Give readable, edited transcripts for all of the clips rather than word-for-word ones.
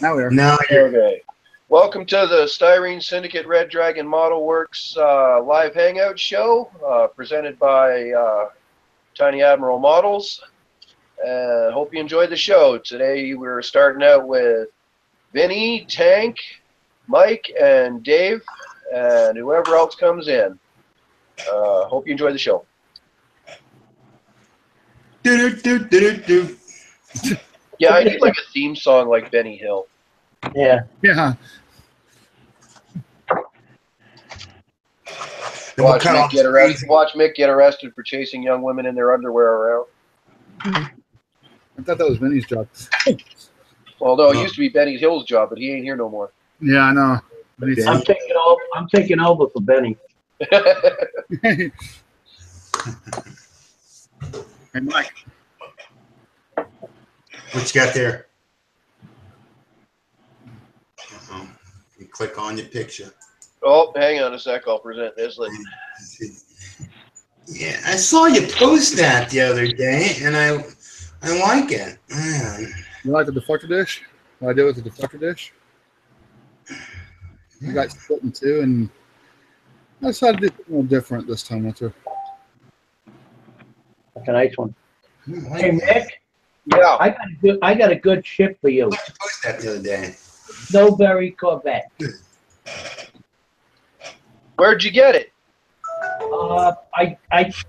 Now we are. Now you're Okay. Welcome to the Styrene Syndicate Red Dragon Modelwerks live hangout show presented by Tiny Admiral Models. Hope you enjoyed the show. Today we're starting out with Vinny, Tank, Mike, and Dave, and whoever else comes in. Hope you enjoy the show. Yeah, I need like a theme song like Benny Hill. Yeah. Yeah. Watch Mick get arrested for chasing young women in their underwear around. I thought that was Vinny's job. Well, no, it used to be Benny Hill's job, but he ain't here no more. Yeah, I know. I'm taking over for Benny. Hey, Mike. What you got there? You click on your picture. Oh, hang on a sec. I'll present this. Yeah, I saw you post that the other day, and I like it. You like the deflector dish? What I did with the deflector dish? I got split in two, and I decided to do something a little different this time. That's a nice one. Like Hey, Mick. Yeah. I got a good ship for you. I posted that the other day. Snowberry Corvette. Where'd you get it?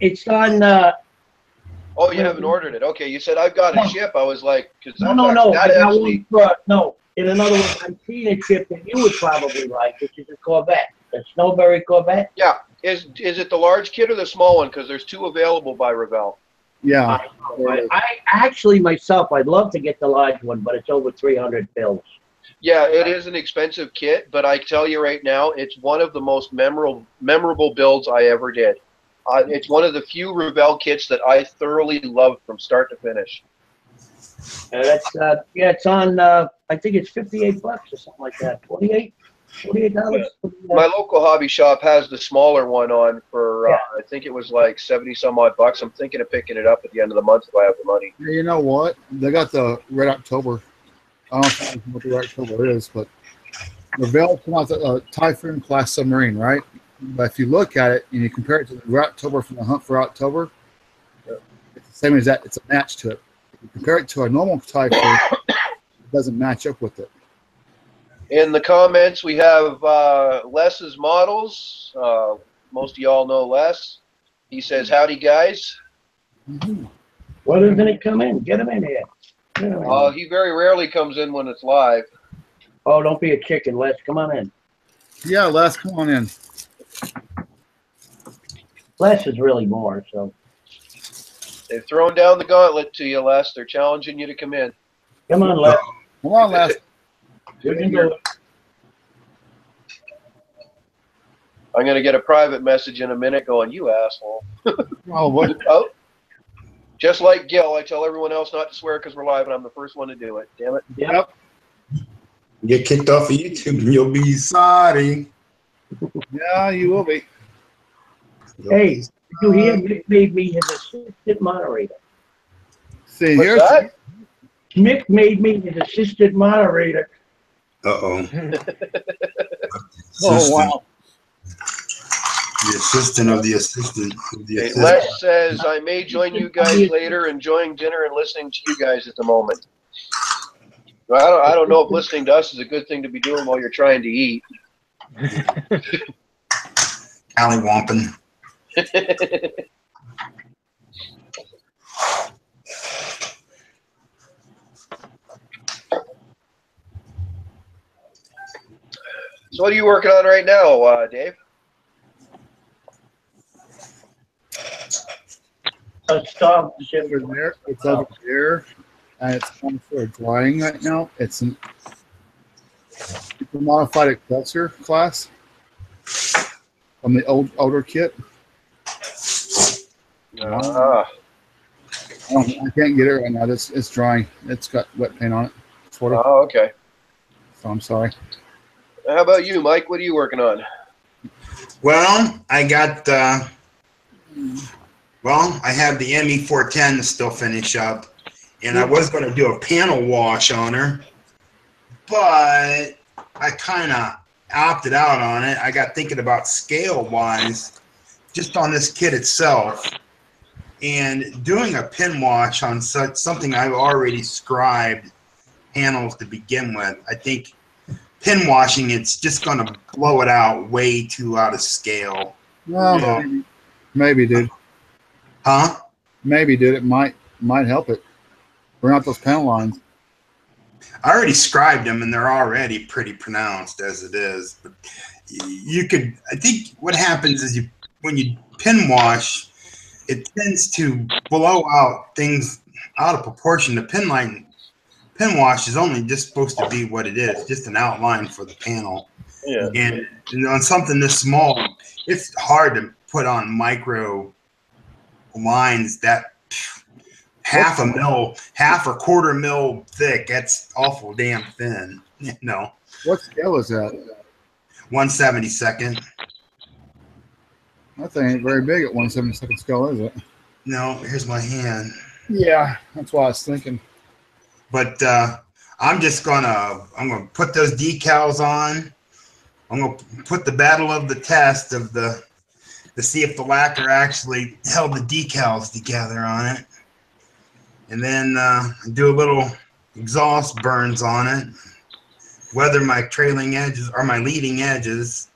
It's on. Oh, you haven't ordered it. Okay, you said I've got a ship. I was like, because No. In other words, I'm seeing a ship that you would probably like, which is a Corvette, a Snowberry Corvette. Yeah. Is it the large kit or the small one? Because there's two available by Revell. yeah. I actually myself, I'd love to get the large one, but it's over 300 bills. Yeah, it is an expensive kit, but I tell you right now, it's one of the most memorable builds I ever did. It's one of the few Revell kits that I thoroughly loved from start to finish. It's on. I think it's $58 or something like that. $48. My local hobby shop has the smaller one on for I think it was like 70 some odd bucks. I'm thinking of picking it up at the end of the month if I have the money. Hey, you know what? They got the Red October. I don't know what the Red October is, but Revell came out with a Typhoon class submarine, right? But if you look at it and you compare it to the Red October from the Hunt for October, it's the same as that. It's a match to it. If you compare it to a normal Typhoon, it doesn't match up with it. In the comments, we have Les's models. Most of y'all know Les. He says, howdy, guys. Why doesn't he come in? Get him in here. He very rarely comes in when it's live. Oh, don't be a chicken, Les. Come on in. Yeah, Les, come on in. Les is really more, so. They've thrown down the gauntlet to you, Les. They're challenging you to come in. Come on, Les. Come on, Les. You can do it. I'm going to get a private message in a minute going, you asshole. Oh, what? Oh. Just like Gil, I tell everyone else not to swear because we're live, and I'm the first one to do it. Damn it. Yep. Get kicked off of YouTube, and you'll be sorry. Yeah, you will be. Hey, did you hear Mick made me his assistant moderator? See, What's here's that? Mick made me his assistant moderator. Uh-oh. Oh, wow. The assistant of the assistant of the assistant. Les says, I may join you guys later, enjoying dinner and listening to you guys at the moment. I don't know if listening to us is a good thing to be doing while you're trying to eat. Alley-womping. So what are you working on right now, Dave? Stop. Over there. It's over there. And it's on for drying right now. It's a modified Excelsior class from the older kit. I can't get it right now. It's drying. It's got wet paint on it. Sort of. Oh, okay. So I'm sorry. How about you, Mike? What are you working on? Well, I got well, I have the ME410 to still finish up, and I was going to do a panel wash on her, but I kind of opted out on it. I got thinking about scale-wise, just on this kit itself, and doing a pin wash on something I've already scribed panels to begin with. I think pin washing, it's just going to blow it out way too out of scale. Well, maybe, dude. Huh? Maybe, dude. It might help it. Bring out those panel lines. I already scribed them, and they're already pretty pronounced as it is. But you could, I think what happens is when you pin wash, it tends to blow out things out of proportion. The pin wash is only just supposed to be what it is, just an outline for the panel. Yeah. And on something this small, it's hard to put on micro lines that half a mil, half or quarter mil thick. That's awful damn thin. You know. What scale is that? 1/72. That thing ain't very big at 1/72 scale, is it? No, here's my hand. Yeah, that's what I was thinking. But I'm gonna put those decals on. I'm gonna put the battle of the test to see if the lacquer actually held the decals together on it, and then do a little exhaust burns on it, weather my trailing edges or my leading edges.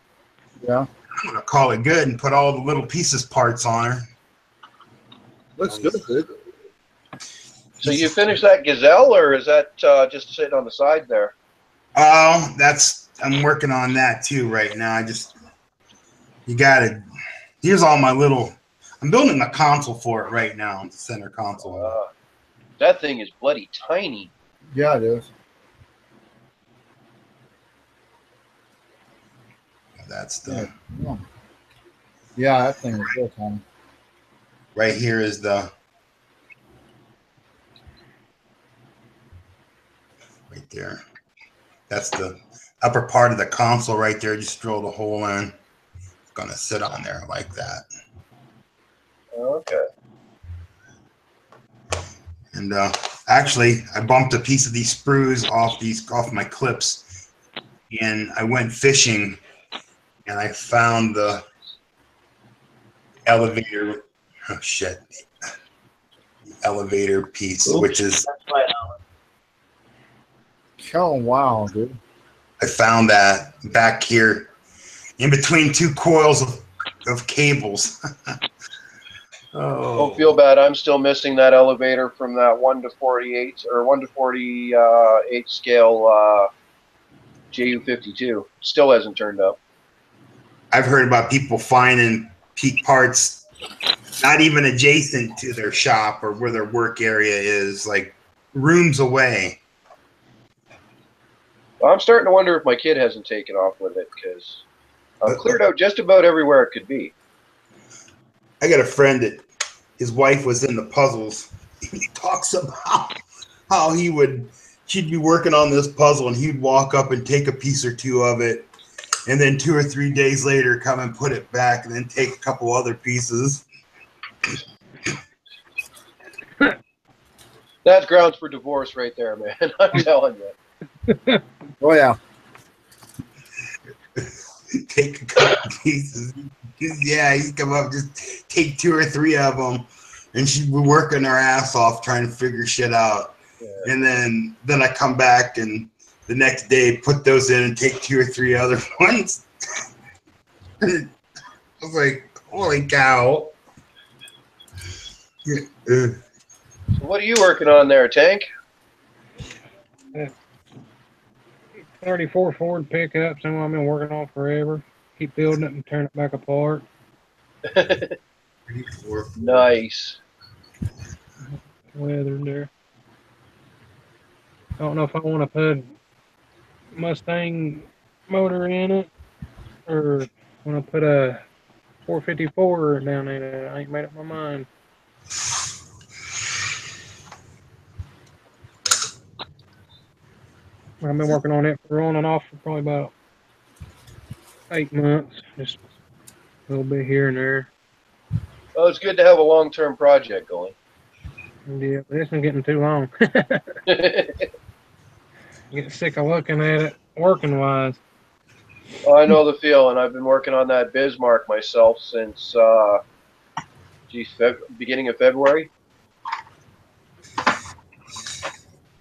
Yeah, I'm gonna call it good and put all the little parts on her. looks good, dude. So you finished that Gazelle, or is that just sitting on the side there? Oh, I'm working on that too right now. Here's all my I'm building a console for it right now, the center console. That thing is bloody tiny. Yeah, it is. That's Yeah, that thing is real tiny. right here is right there. That's the upper part of the console right there. Just drill the hole in. It's gonna sit on there like that. Okay. And actually, I bumped a piece of these sprues off my clips, and I went fishing, and I found the elevator. Oh shit! The elevator piece, which is. That's right, Alan. Oh, wow, dude. I found that back here, in between two coils of cables. Oh. Don't feel bad. I'm still missing that elevator from that 1/48 or 1/48 scale JU-52. Still hasn't turned up. I've heard about people finding peak parts not even adjacent to their shop or where their work area is, like rooms away. Well, I'm starting to wonder if my kid hasn't taken off with it, because I've cleared out just about everywhere it could be. I got a friend that his wife was in the puzzles. He talks about how she'd be working on this puzzle and he'd walk up and take a piece or two of it, and then 2 or 3 days later come and put it back and then take a couple other pieces. That's grounds for divorce right there, man. I'm telling you. Oh, yeah. Take a couple pieces. Yeah, he'd come up, just take 2 or 3 of them, and she'd be working her ass off trying to figure shit out. Yeah. And then I come back and the next day put those in and take 2 or 3 other ones. I was like, holy cow. So what are you working on there, Tank? 34 Ford pickup, something I've been working on forever. Keep building it and turn it back apart. Nice. Weather there. I don't know if I want to put Mustang motor in it or want to put a 454 down in it. I ain't made up my mind. I've been working on it for on and off for probably about 8 months, just a little bit here and there. Well, it's good to have a long-term project going. Yeah, but this is getting too long. get sick of looking at it working wise. Oh, I know the feeling. I've been working on that Bismarck myself since, beginning of February.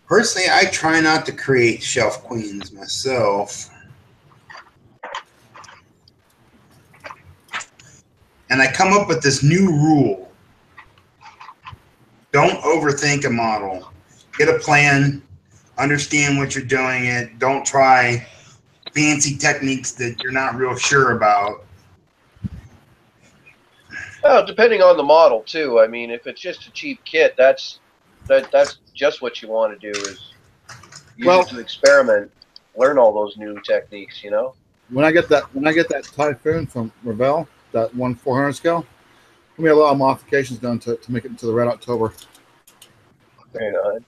Personally, I try not to create shelf queens myself. And I come up with this new rule. Don't overthink a model. Get a plan, understand what you're doing it. Don't try fancy techniques that you're not real sure about. Well, depending on the model too. I mean, if it's just a cheap kit, that's just what you want to do is use it to experiment, learn all those new techniques. You know. When I get that Typhoon from Revell, that 1/400 scale, we have a lot of modifications done to make it into the Red October. Right on.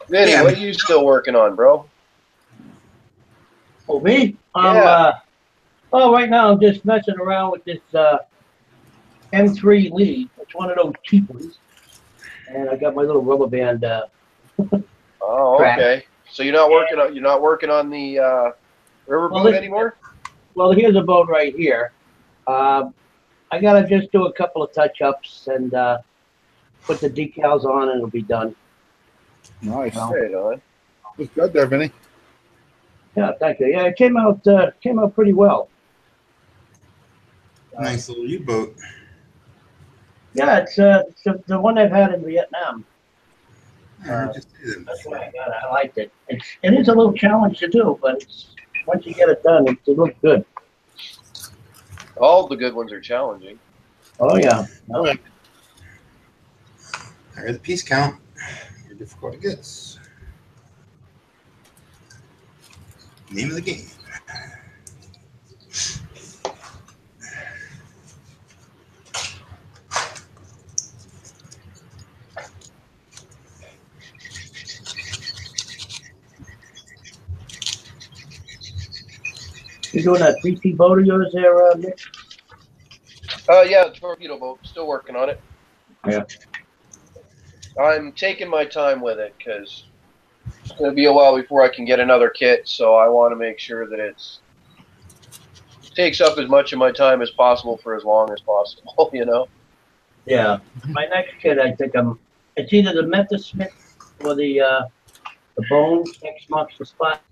Vinny, what are you still working on, bro? Oh, me? Well, right now I'm just messing around with this M3 lead. It's one of those cheap ones. And I got my little rubber band. Oh, okay. So you're not working on the river boat anymore? Well, here's a boat right here. I gotta just do a couple of touch-ups and put the decals on, and it'll be done. Nice. Right on. Looks good there, Vinny. Yeah, thank you. Yeah, it came out pretty well. Nice little U-boat. Yeah, it's the one I've had in Vietnam. That's why I got it. I liked it. It is a little challenge to do, but once you get it done, it looks good. All the good ones are challenging. Oh yeah. Oh, yeah. Higher the piece count, the more difficult it gets. Name of the game. You doing that 3P boat of yours there, Nick? Yeah, torpedo boat. Still working on it. Yeah. I'm taking my time with it because it's going to be a while before I can get another kit. So I want to make sure that it takes up as much of my time as possible for as long as possible. You know. Yeah. My next kit, I think it's either the Memphis Smith or the Bone X marks the spot.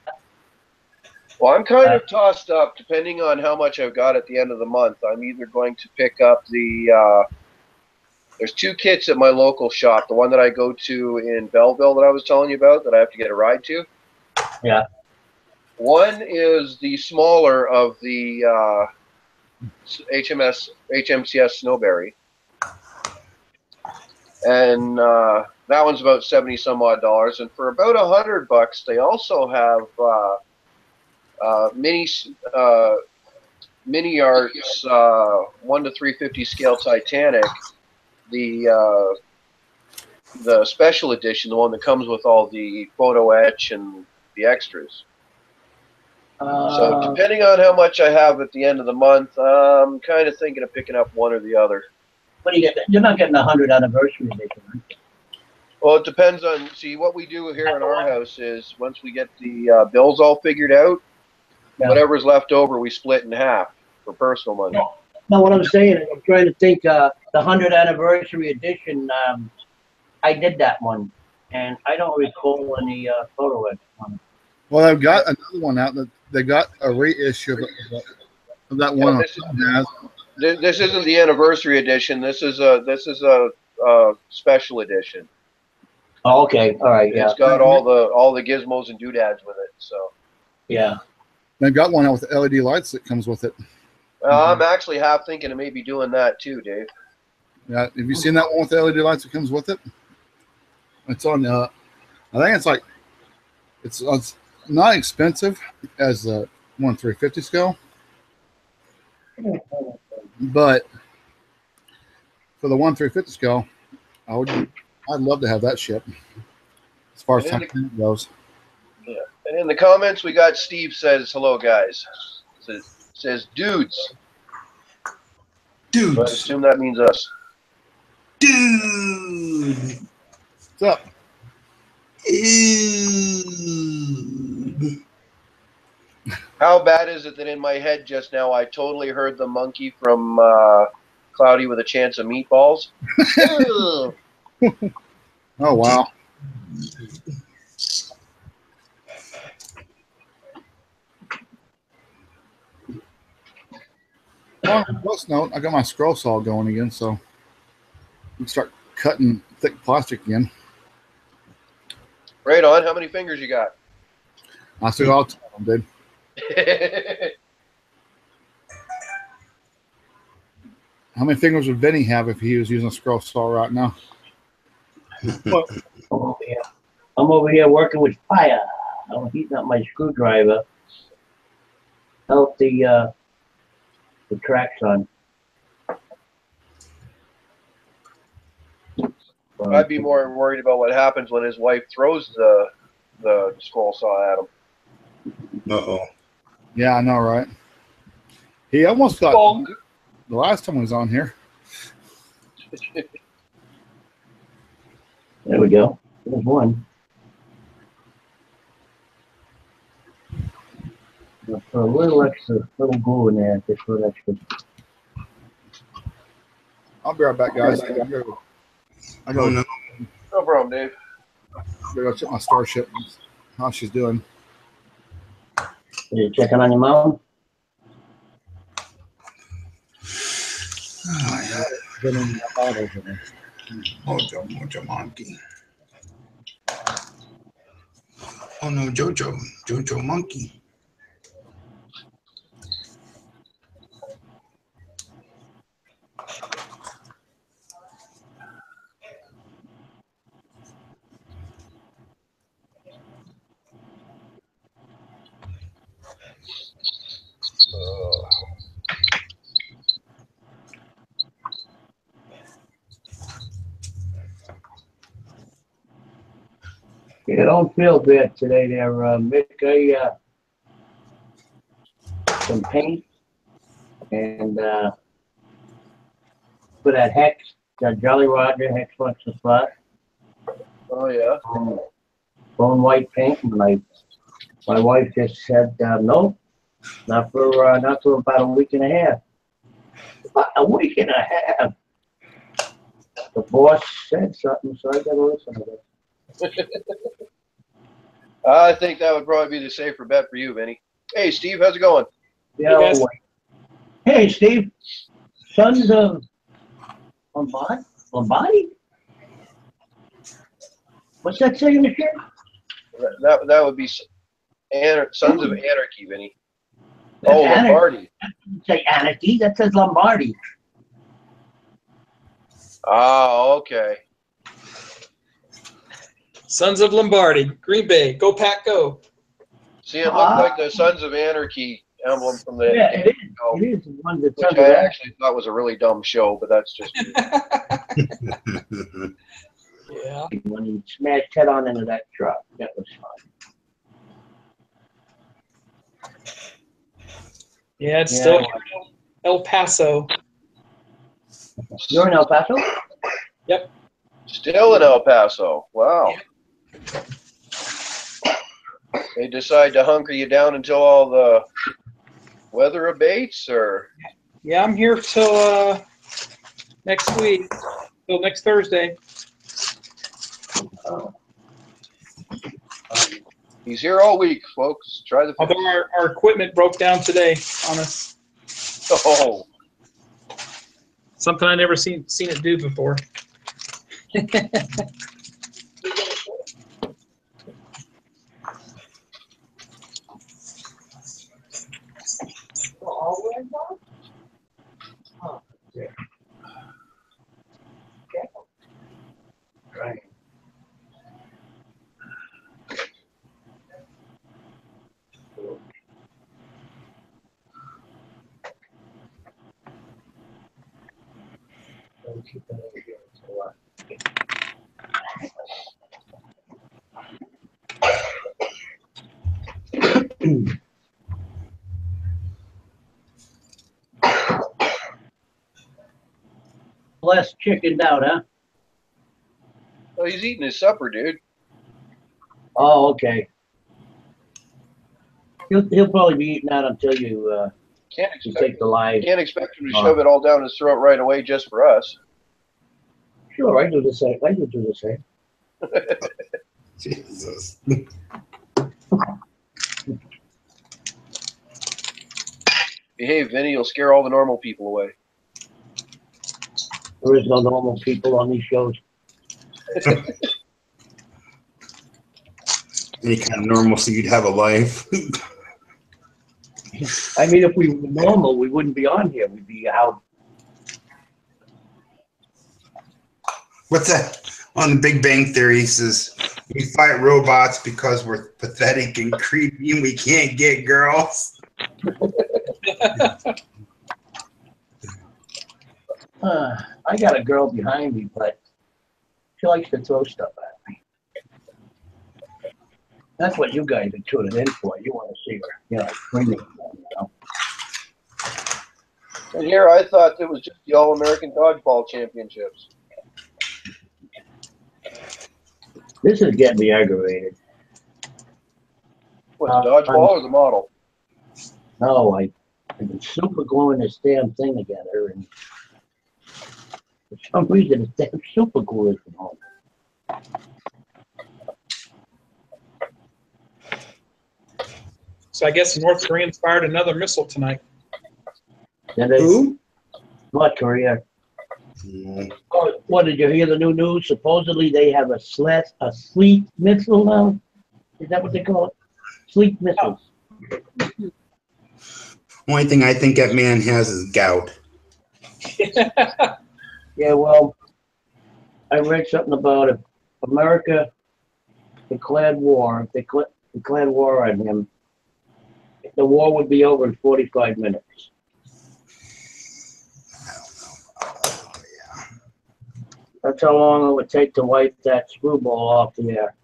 Well, I'm kind of tossed up depending on how much I've got at the end of the month. I'm either going to pick up the there's two kits at my local shop. The one that I go to in Belleville that I was telling you about that I have to get a ride to. Yeah. One is the smaller of the HMCS Snowberry. And that one's about 70 some odd dollars. And for about $100, they also have mini arts 1 to 350 scale Titanic, the special edition, the one that comes with all the photo etch and the extras. So depending on how much I have at the end of the month, I'm kind of thinking of picking up one or the other. What do you get? You're not getting a 100th anniversary edition, right? Well, it depends on. See, what we do here in our house is once we get the bills all figured out, whatever's left over, we split in half for personal money. No, what I'm saying is I'm trying to think the 100th anniversary edition. I did that one, and I don't recall any photo edit on it. Well, I've got another one out that they got a reissue of that one. This isn't the anniversary edition. This is a special edition. Oh, okay, all right, yeah. It's got all the gizmos and doodads with it. So yeah, they've got one out with the LED lights that comes with it. I'm actually half thinking of maybe doing that too, Dave. Yeah, have you seen that one with the LED lights that comes with it? It's on. I think it's like it's not expensive as the 1/350 scale, but for the 1/350 scale, I'd love to have that ship as far as time goes. Yeah, and in the comments we got Steve says hello guys. Says dudes. Dudes. But I assume that means us. Dude. What's up? How bad is it that in my head just now I totally heard the monkey from Cloudy with a Chance of Meatballs? Oh, wow. Well, on a plus note, I got my scroll saw going again, so we can start cutting thick plastic again. Right on. How many fingers you got? I still got all 10 of them, dude. How many fingers would Vinny have if he was using a scroll saw right now? I'm over here working with fire. I'm heating up my screwdriver. Help the tracks on. I'd be more worried about what happens when his wife throws the scroll saw at him. Uh-oh. Yeah, I know, right? He almost got Bonk. the last time he was on here. There we go. There's one. I'll put a little glue in there, just for extra. I'll be right back, guys. I go, No. No problem, Dave. go check my Starship, how she's doing. Are you checking on your mom? Oh, yeah. Been in my bottles in there. Mojo monkey. Oh no, Jojo monkey. You don't feel bad today there, Mick. Some paint and for that hex, that Jolly Roger hex flux the spot. Oh yeah. Bone white paint, and my wife just said no, not for about a week and a half. About a week and a half. The boss said something, so I gotta listen to it. I think that would probably be the safer bet for you, Vinny. Hey, Steve, how's it going? Yeah. Hey, guys. Hey, Steve. Sons of Lombardi? What's that saying, Michelle? That would be Sons of Anarchy, Vinny. That's Oh, Anarchy. Lombardi. That doesn't say Anarchy. That says Lombardi. Oh, okay. Sons of Lombardi, Green Bay, go Pack, go. See, it looked like the Sons of Anarchy emblem from the Yeah, it is. show, It is the one that which Sons I of Anarchy. actually thought was a really dumb show, but that's just me. Yeah. When he smashed head on into that truck, that was fun. Yeah, it's Yeah. still El Paso. You're in El Paso? Still in El Paso. Wow. They decide to hunker you down until all the weather abates, or? Yeah, I'm here till next week, till next Thursday. He's here all week, folks. Try the. Although our equipment broke down today on us. Oh. Something I never seen it do before. Right. Less chickened out, huh? Well, he's eating his supper, dude. Oh, okay. He'll probably be eating that until you Can't you expect, take the live. can't expect him to shove it all down his throat right away just for us. Sure, I do the same. I do the same. Jesus. Behave, Vinny. You'll scare all the normal people away. There is no normal people on these shows. Any kind of normalcy, you'd have a life. I mean, if we were normal, we wouldn't be on here. We'd be out. What's that? On the Big Bang Theory, he says, we fight robots because we're pathetic and creepy and we can't get girls. I got a girl behind me, but she likes to throw stuff at me. That's what you guys are tuning in for. You want to see her, screaming. And here I thought it was just the All-American Dodgeball Championships. This is getting me aggravated. What, the dodgeball or the model? No, I've been super gluing this damn thing together, and for some reason, it's damn super glue isn't home. So I guess North Koreans fired another missile tonight. Who? North Korea. Mm. Oh, what, did you hear the new news? Supposedly they have a sleep missile now. Is that what they call it? Sleep missiles. Only thing I think that man has is gout. Yeah, well, I read something about if America declared war, if they declared war on him, the war would be over in 45 minutes. That's how long it would take to wipe that screwball off the air.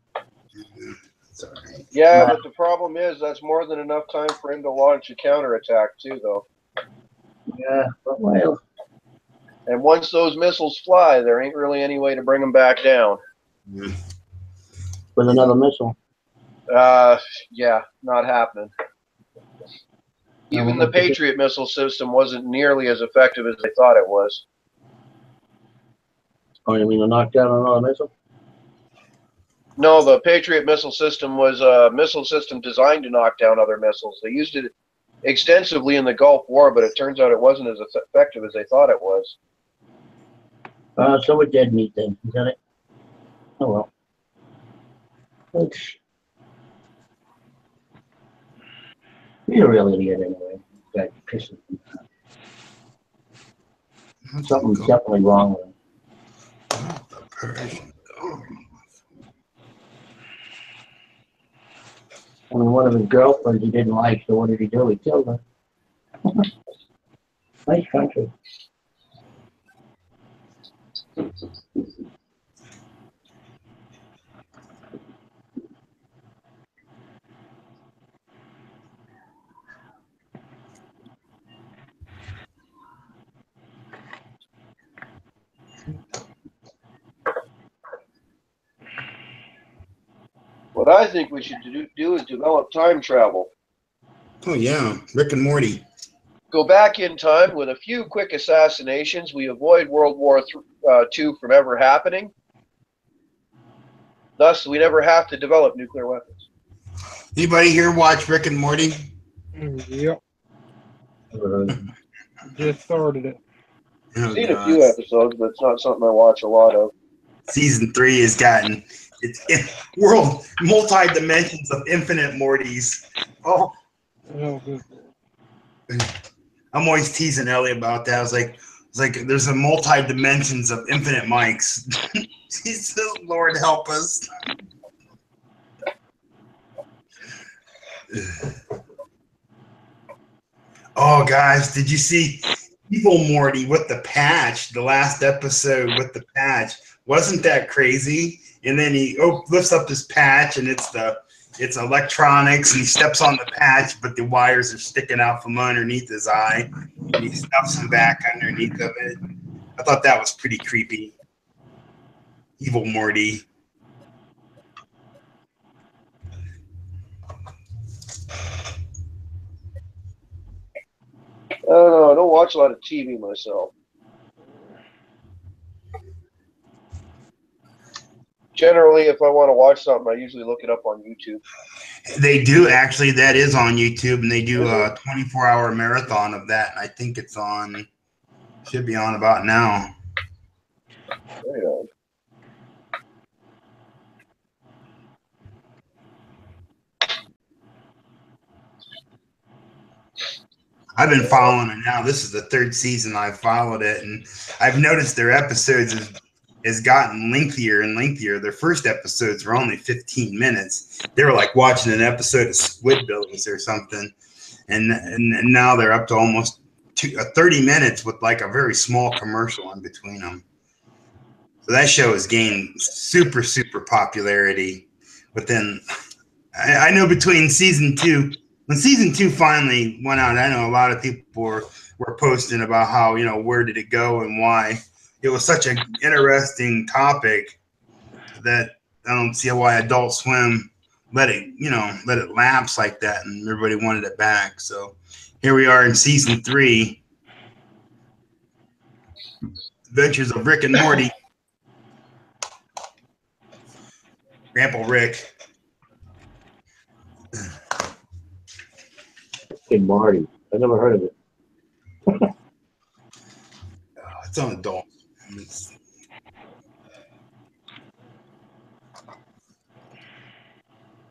It's all right. Yeah, but the problem is that's more than enough time for him to launch a counterattack too, though. Yeah, but well. And once those missiles fly, there ain't really any way to bring them back down. Mm. With another missile. Yeah, not happening. Even the Patriot missile system wasn't nearly as effective as they thought it was. Oh, you mean to knock down another missile? No, the Patriot missile system was a missile system designed to knock down other missiles. They used it extensively in the Gulf War, but it turns out it wasn't as effective as they thought it was. So we're dead meat then, is that it? Oh well. It's... He's a real idiot anyway. That pisses me off. Something's definitely wrong with him. I mean, one of his girlfriends he didn't like, so what did he do? He killed her. Nice country. What I think we should do is develop time travel. Oh, yeah. Rick and Morty. Go back in time with a few quick assassinations. We avoid World War II from ever happening. Thus, we never have to develop nuclear weapons. Anybody here watch Rick and Morty? Yep. Just started it. Oh, I've seen a few episodes, but it's not something I watch a lot of. Season 3 has gotten world multi-dimensions of infinite Mortys. Oh, good. I'm always teasing Ellie about that. I was like, there's a multi-dimensions of infinite mics. Jesus, Lord help us. Oh, guys, did you see Evil Morty with the patch? The last episode with the patch. Wasn't that crazy? And then he lifts up this patch, and it's electronics, and he steps on the patch, but the wires are sticking out from underneath his eye, and he stuffs them back underneath of it. I thought that was pretty creepy. Evil Morty. don't know. I don't watch a lot of TV myself. Generally, if I want to watch something, I usually look it up on YouTube. They do actually. That is on YouTube, and they do a 24-hour marathon of that. I think it's on. Should be on about now. Right on. I've been following it now. This is the third season I've followed it, and I've noticed their episodes has gotten lengthier and lengthier. Their first episodes were only 15 minutes. They were like watching an episode of Squidbillies or something, and now they're up to almost 30 minutes with like a very small commercial in between them. So that show has gained super popularity. But then I know between season 2. When season 2 finally went out, I know a lot of people were posting about how, you know, where did it go and why. It was such an interesting topic that I don't see why Adult Swim let it lapse like that, and everybody wanted it back. So here we are in season 3, Adventures of Rick and Morty. Grandpa Rick. Rick and Morty. I never heard of it. It's on Adult.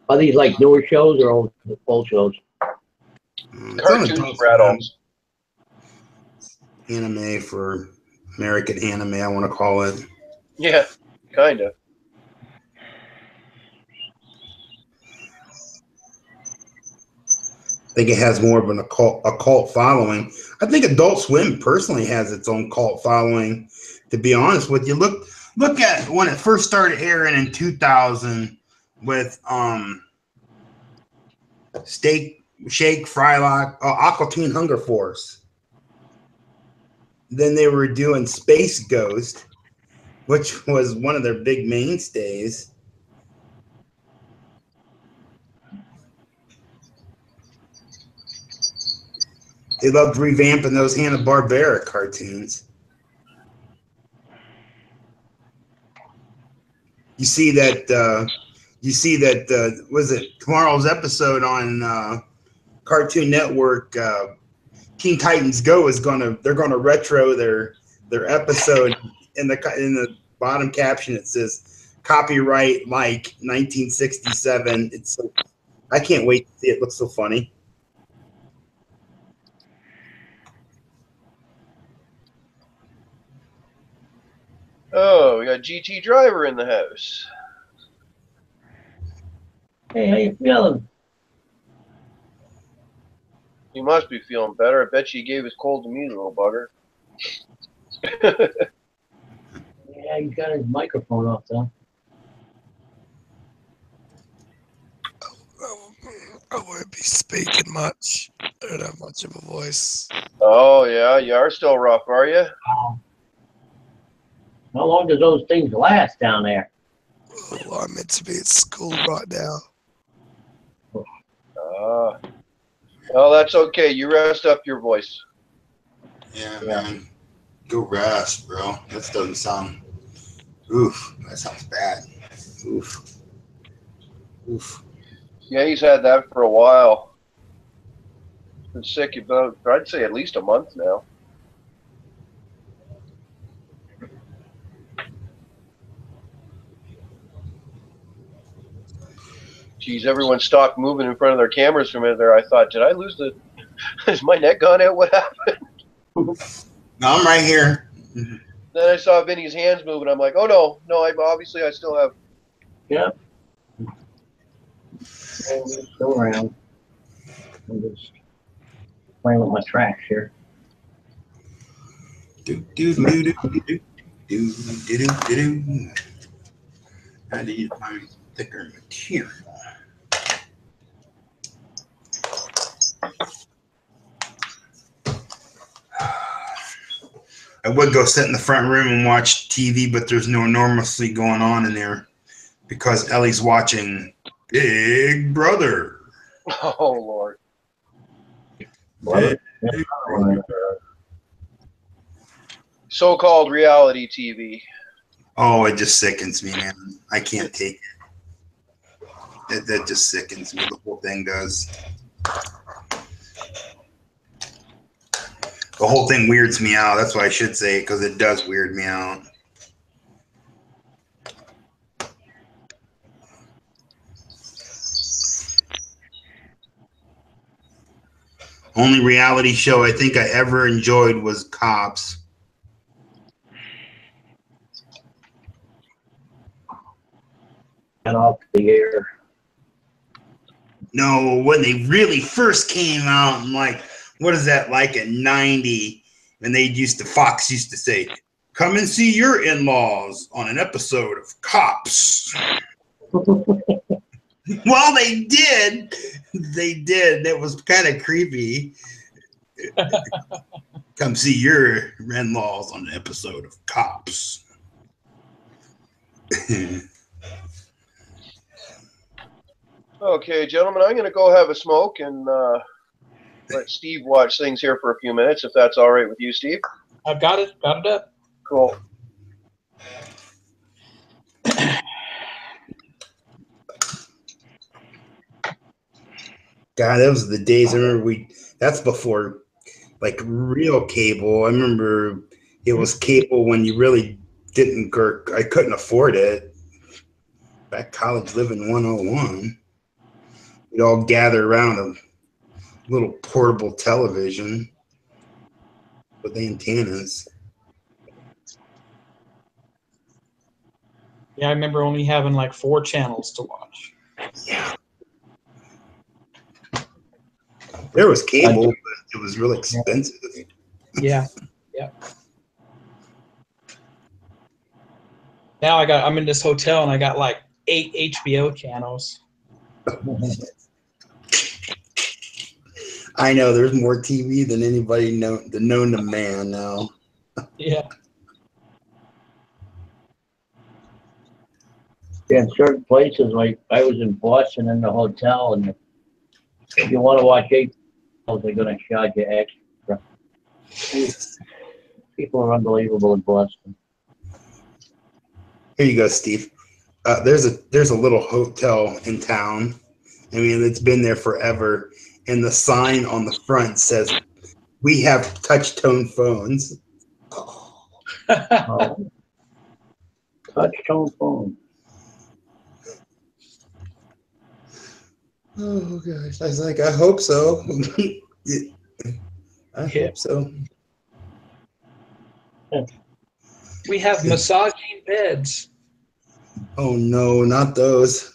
Are these like newer shows or old shows? Cartoons for adults. Anime for American anime, I want to call it. Yeah, kind of. I think it has more of a cult following. I think Adult Swim personally has its own cult following. To be honest with you, look at when it first started airing in 2000 with Shake, Frylock, Aqua Teen Hunger Force. Then they were doing Space Ghost, which was one of their big mainstays. They loved revamping those Hanna-Barbera cartoons. You see that was it tomorrow's episode on Cartoon Network, Teen Titans Go they're gonna retro their episode. In the bottom caption it says copyright like 1967. I can't wait to see it. It looks so funny. Oh, we got GT Driver in the house. Hey, how you feeling? He must be feeling better. I bet you he gave his cold to me, little bugger. Yeah, he's got his microphone off though. I wouldn't be speaking much. I don't have much of a voice. Oh, yeah, you are still rough, are you? How long does those things last down there? Well, I'm meant to be at school right now. Well, that's okay. You rest up your voice. Yeah, man. Go rest, bro. That doesn't sound. Oof. That sounds bad. Oof. Oof. Yeah, he's had that for a while. Been sick about, I'd say, at least a month now. Geez, everyone stopped moving in front of their cameras for a minute there. I thought, did I lose is my neck gone out? What happened? No, I'm right here. Then I saw Vinny's hands moving. I'm like, oh no, obviously I still have. Yeah. Still around. I'm just playing with my tracks here. I need to find thicker material. I would go sit in the front room and watch TV, but there's no normalcy going on in there because Ellie's watching Big Brother. Oh, Lord. What? So-called reality TV. Oh, it just sickens me, man. I can't take it. That just sickens me. The whole thing does. The whole thing weirds me out. That's why I should say it, because it does weird me out. Only reality show I think I ever enjoyed was Cops. And off the air. No, when they really first came out, and like, what is that, like in 90? And Fox used to say, come and see your in-laws on an episode of Cops. Well, they did. They did. That was kind of creepy. Come see your in-laws on an episode of Cops. Okay, gentlemen, I'm going to go have a smoke and let Steve watch things here for a few minutes, if that's all right with you, Steve. I've got it up. Cool. God, those are the days. I remember that's before like real cable. I remember it was cable when you really didn't, I couldn't afford it. Back college living 101. We'd all gather around a little portable television with antennas. Yeah, I remember only having like 4 channels to watch. Yeah. There was cable, but it was really expensive. Yeah. Yeah. Now I'm in this hotel and I got like 8 HBO channels. I know there's more TV than anybody known to man now. Yeah. Yeah, in certain places, like I was in Boston in the hotel, and if you want to watch 8 channels, they're going to charge you extra. People are unbelievable in Boston. Here you go, Steve. There's a little hotel in town. I mean, it's been there forever, and the sign on the front says, "We have touch-tone phones." Oh. Touch-tone phone. Oh gosh, I was like, I hope so. I hope so. We have massaging beds. Oh no, not those.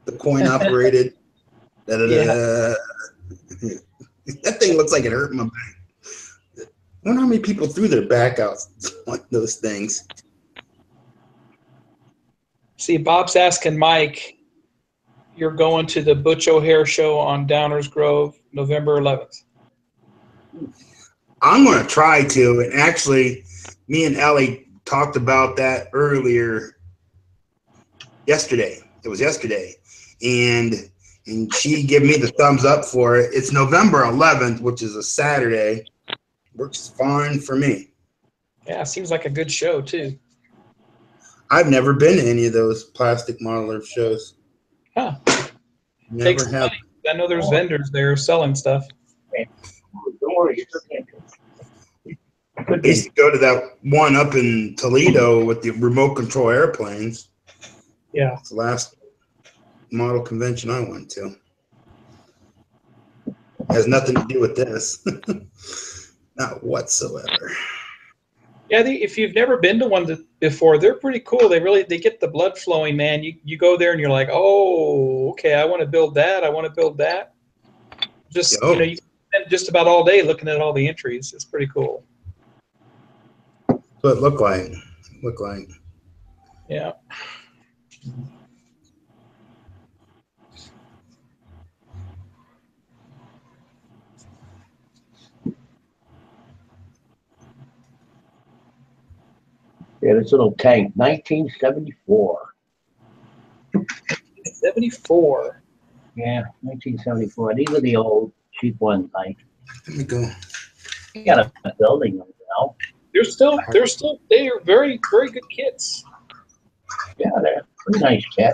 The coin operated. Yeah. That thing looks like it hurt my back. I wonder how many people threw their back out on those things. See, Bob's asking Mike, you're going to the Butch O'Hare show on Downers Grove, November 11th. I'm going to try to. And actually, me and Ellie talked about that earlier yesterday. It was yesterday. And she gave me the thumbs up for it. It's November 11th, which is a Saturday. Works fine for me. Yeah, seems like a good show, too. I've never been to any of those plastic modeler shows. Huh. Never have. Money. I know there's vendors there selling stuff. Don't worry. I used to go to that one up in Toledo with the remote control airplanes. Yeah. It's the last model convention I went to. Has nothing to do with this. Not whatsoever. Yeah, if you've never been to one before, they're pretty cool. They get the blood flowing, man. You go there and you're like, oh, okay, I want to build that. I want to build that. Just you spend just about all day looking at all the entries. It's pretty cool. What it looked like. Yeah. Yeah, this little tank, 1974. 74. Yeah, 1974. These are the old cheap ones, like Let me go. You got a building them now. They are very, very good kits. Yeah, they're pretty nice cat.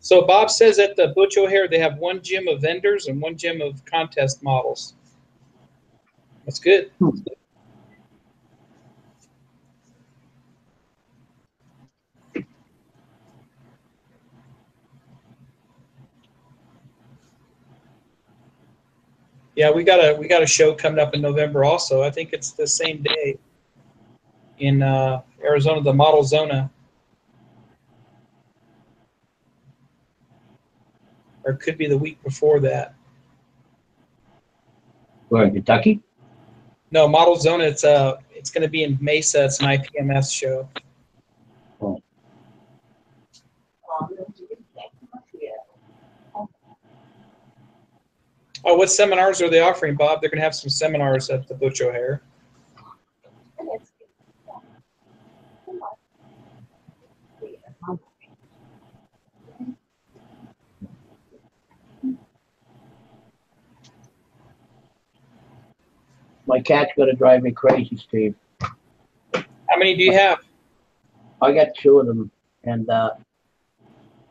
So Bob says at the Butch O'Hare they have one gym of vendors and one gym of contest models. That's good. Yeah, we got a show coming up in November also. I think it's the same day in Arizona, the Model Zona. Or it could be the week before that. Where in Kentucky? No, Model Zona, it's going to be in Mesa. It's an IPMS show. Oh. Oh, what seminars are they offering, Bob? They're going to have some seminars at the Butch O'Hare. My cat's gonna drive me crazy, Steve. How many do you have? I got 2 of them, and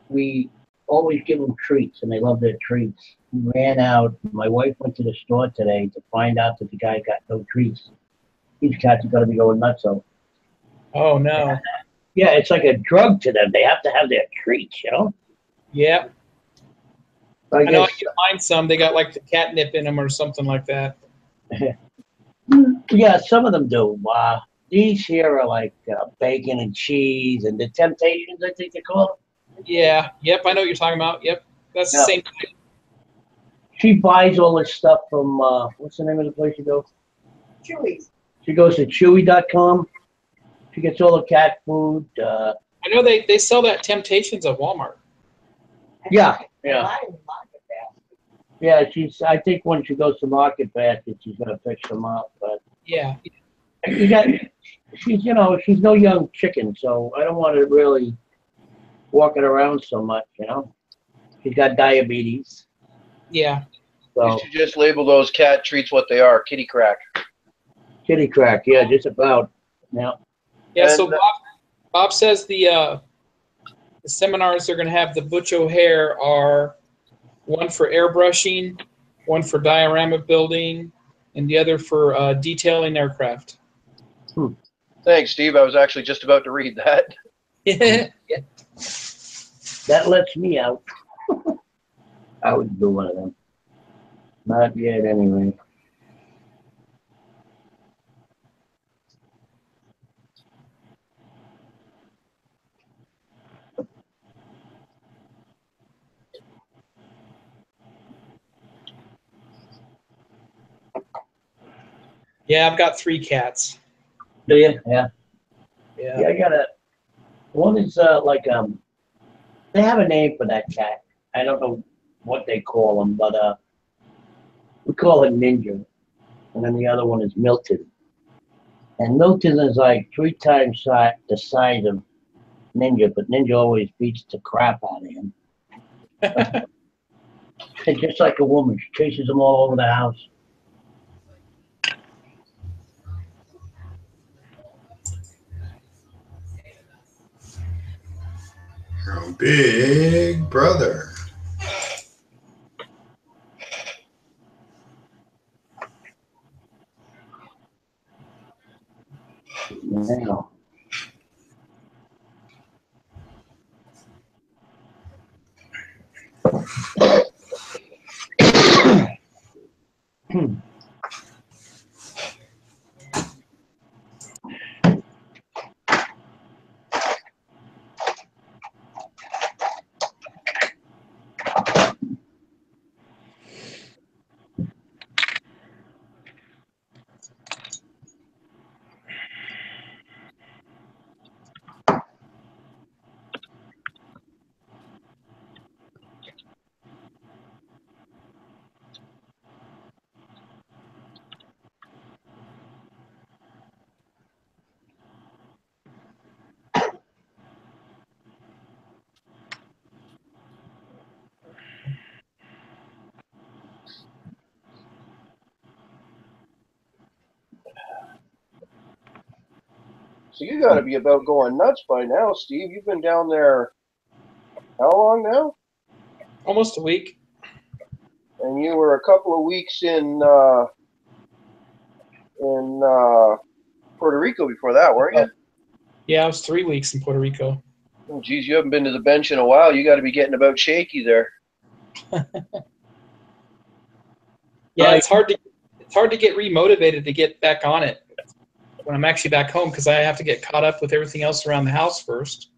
we always give them treats, and they love their treats. We ran out. My wife went to the store today to find out that the guy got no treats. These cats are gonna be going nuts. So. Oh, no. Yeah, it's like a drug to them. They have to have their treats, you know? Yeah. I I know I guess, can find some. They got like the catnip in them or something like that. yeah, some of them do. These here are like bacon and cheese and the Temptations, I think they call them. Yeah. Yep. I know what you're talking about. Yep. That's the Yeah. same. She buys all this stuff from, what's the name of the place you go? Chewy's. She goes to Chewy.com. She gets all the cat food. I know they sell that Temptations at Walmart. Yeah. Yeah. Yeah, I think when she goes to Market Basket, she's going to fix them up. But Yeah. she's no young chicken, so I don't want her really walking around so much, you know? She's got diabetes. Yeah. So, You should just label those cat treats what they are, kitty crack. kitty crack, yeah, just about. Yeah. Yeah. So And, Bob says the seminars they're going to have the Butch O'Hare are one for airbrushing, one for diorama building, and the other for detailing aircraft. Thanks, Steve. I was actually just about to read that. Yeah. That lets me out. I would do one of them. Not yet, anyway. Yeah, I've got 3 cats. Do you? Yeah. Yeah. Yeah, I got one is they have a name for that cat. I don't know what they call him, but we call him Ninja. And then the other one is Milton. And Milton is like 3 times the size of Ninja, but Ninja always beats the crap out of him. And just like a woman, she chases him all over the house. Your big brother. Now, So you got to be about going nuts by now, Steve. You've been down there how long now? Almost a week. And you were a couple of weeks in Puerto Rico before that, weren't you? Yeah, I was 3 weeks in Puerto Rico. Oh, geez, you haven't been to the bench in a while. You got to be getting about shaky there. Yeah, it's hard to get remotivated to get back on it when I'm actually back home because I have to get caught up with everything else around the house first.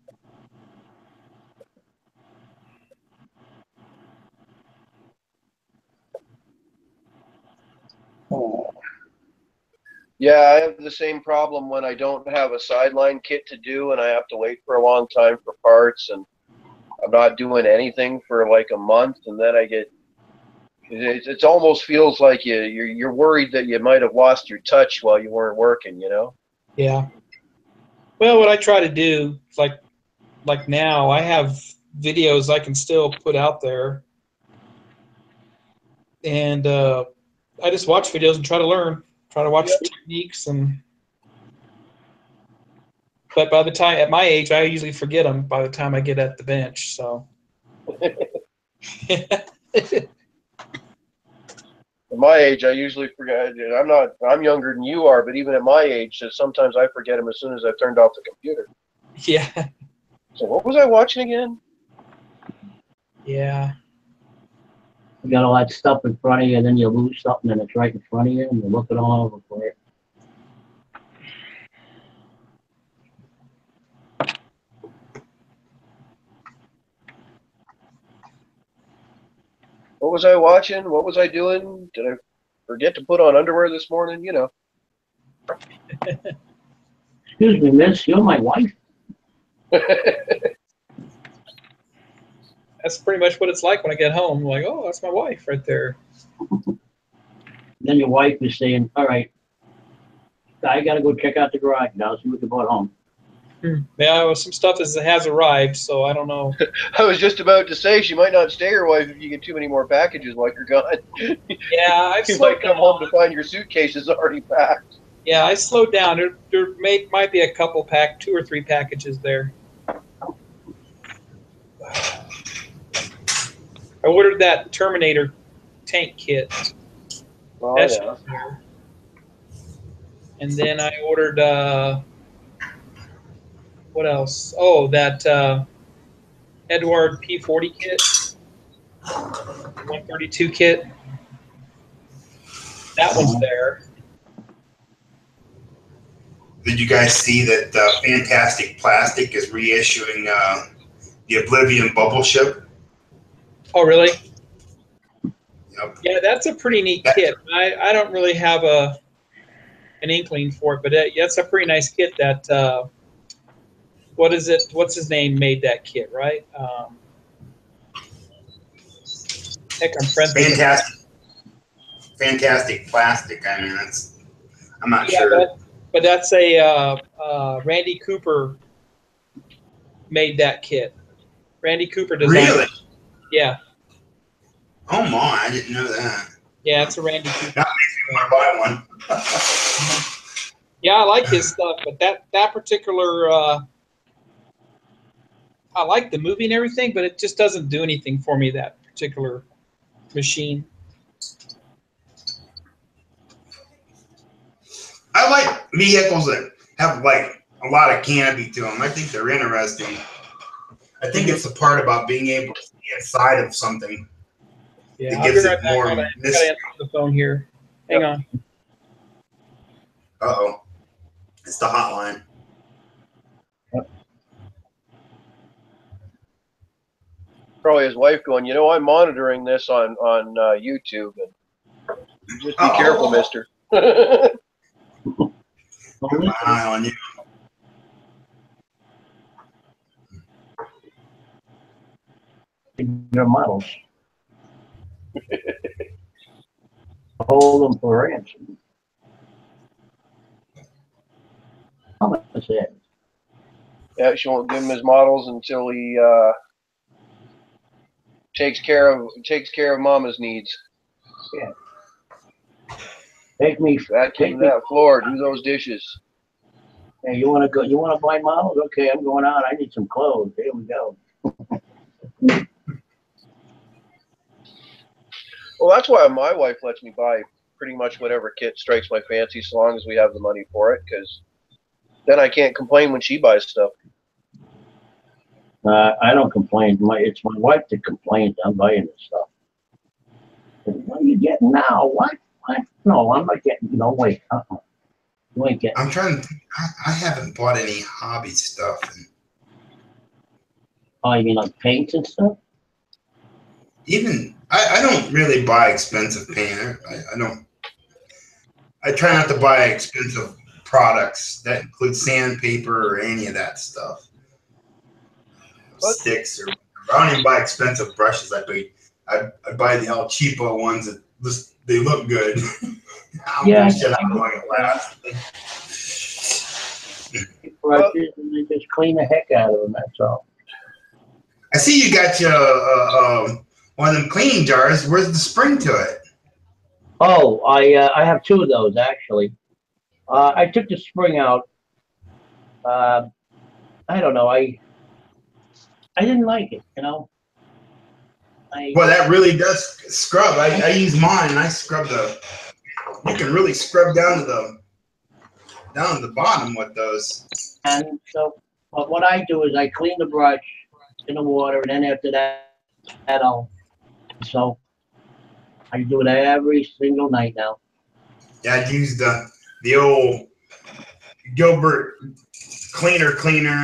Yeah, I have the same problem when I don't have a sideline kit to do and I have to wait for a long time for parts and I'm not doing anything for like a month and then I get it almost feels like you're worried that you might have lost your touch while you weren't working, you know? Yeah. Well, what I try to do, like now, I have videos I can still put out there, and I just watch videos and try to learn, try to watch techniques, but by the time at my age, I usually forget them by the time I get at the bench. So. At my age, I usually forget. I'm younger than you are, but even at my age, sometimes I forget them as soon as I've turned off the computer. Yeah. So what was I watching again? Yeah. You got all that stuff in front of you, and then you lose something, and it's right in front of you, and you're looking all over for it. What was I watching? What was I doing? Did I forget to put on underwear this morning? You know. Excuse me, miss, you're my wife? That's pretty much what it's like when I get home. I'm like, oh, that's my wife right there. Then your wife is saying, all right, I got to go check out the garage now, see what you brought home. Yeah, well, some stuff has arrived, so I don't know. I was just about to say she might not stay your wife if you get too many more packages while you're gone. Yeah, I've you might come home to find your suitcase is already packed. Yeah, I slowed down. There might be a couple 2 or 3 packages there. I ordered that Terminator tank kit. Oh, That's yeah. there. And then I ordered what else? Oh, that Edward P40 kit, 132 kit. That one's there. Did you guys see that Fantastic Plastic is reissuing the Oblivion Bubble Ship? Oh, really? Yep. Yeah, that's a pretty neat kit. I don't really have an inkling for it, but that's a pretty nice kit. That what is it? What's his name made that kit, right? Heck, I'm friends with him. Fantastic Plastic. I mean, I'm not sure. But that's a Randy Cooper made that kit. Randy Cooper designed Really? it. Yeah. Oh my, I didn't know that. Yeah, it's a Randy Cooper. That makes me want to buy one. Yeah, I like his stuff, but that particular I like the movie and everything, but it just doesn't do anything for me, that particular machine. I like vehicles that have like a lot of canopy to them. I think they're interesting. I think it's the part about being able to see inside of something that gives it more. I gotta answer the phone here. Hang on. Uh-oh. It's the hotline. Probably his wife going, you know, I'm monitoring this on YouTube. And just be careful, mister. Keep my eye on you. Your models. Hold them for ransom. How much is that? Yeah, she won't give him his models until he takes care of Mama's needs. Yeah. Take me Vacuum that floor, do those dishes. Hey, you wanna go? You wanna buy models? Okay, I'm going out. I need some clothes. Here we go. Well, that's why my wife lets me buy pretty much whatever kit strikes my fancy, so long as we have the money for it. Because then I can't complain when she buys stuff. I don't complain. It's my wife that complains. I'm buying this stuff. What are you getting now? What? What? No, I'm not getting. No, wait. You ain't getting. I'm trying to think. I haven't bought any hobby stuff. Oh, you mean like paints and stuff? Even I don't really buy expensive paint. I don't. I try not to buy expensive products that include sandpaper or any of that stuff. Sticks or whatever. I don't even buy expensive brushes. I buy the all cheapo ones that just they look good. I don't give a shit how long it lasts. Brushes and they just clean the heck out of them. That's all. I see you got your one of them cleaning jars. Where's the spring to it? Oh, I have two of those actually. I took the spring out. I don't know. I didn't like it, you know. Well, that really does scrub. I use mine and I scrub the. You can really scrub down to the bottom with those. And so, what I do is I clean the brush in the water, and then after that, so I do it every single night now. Yeah, I use the old Gilbert cleaner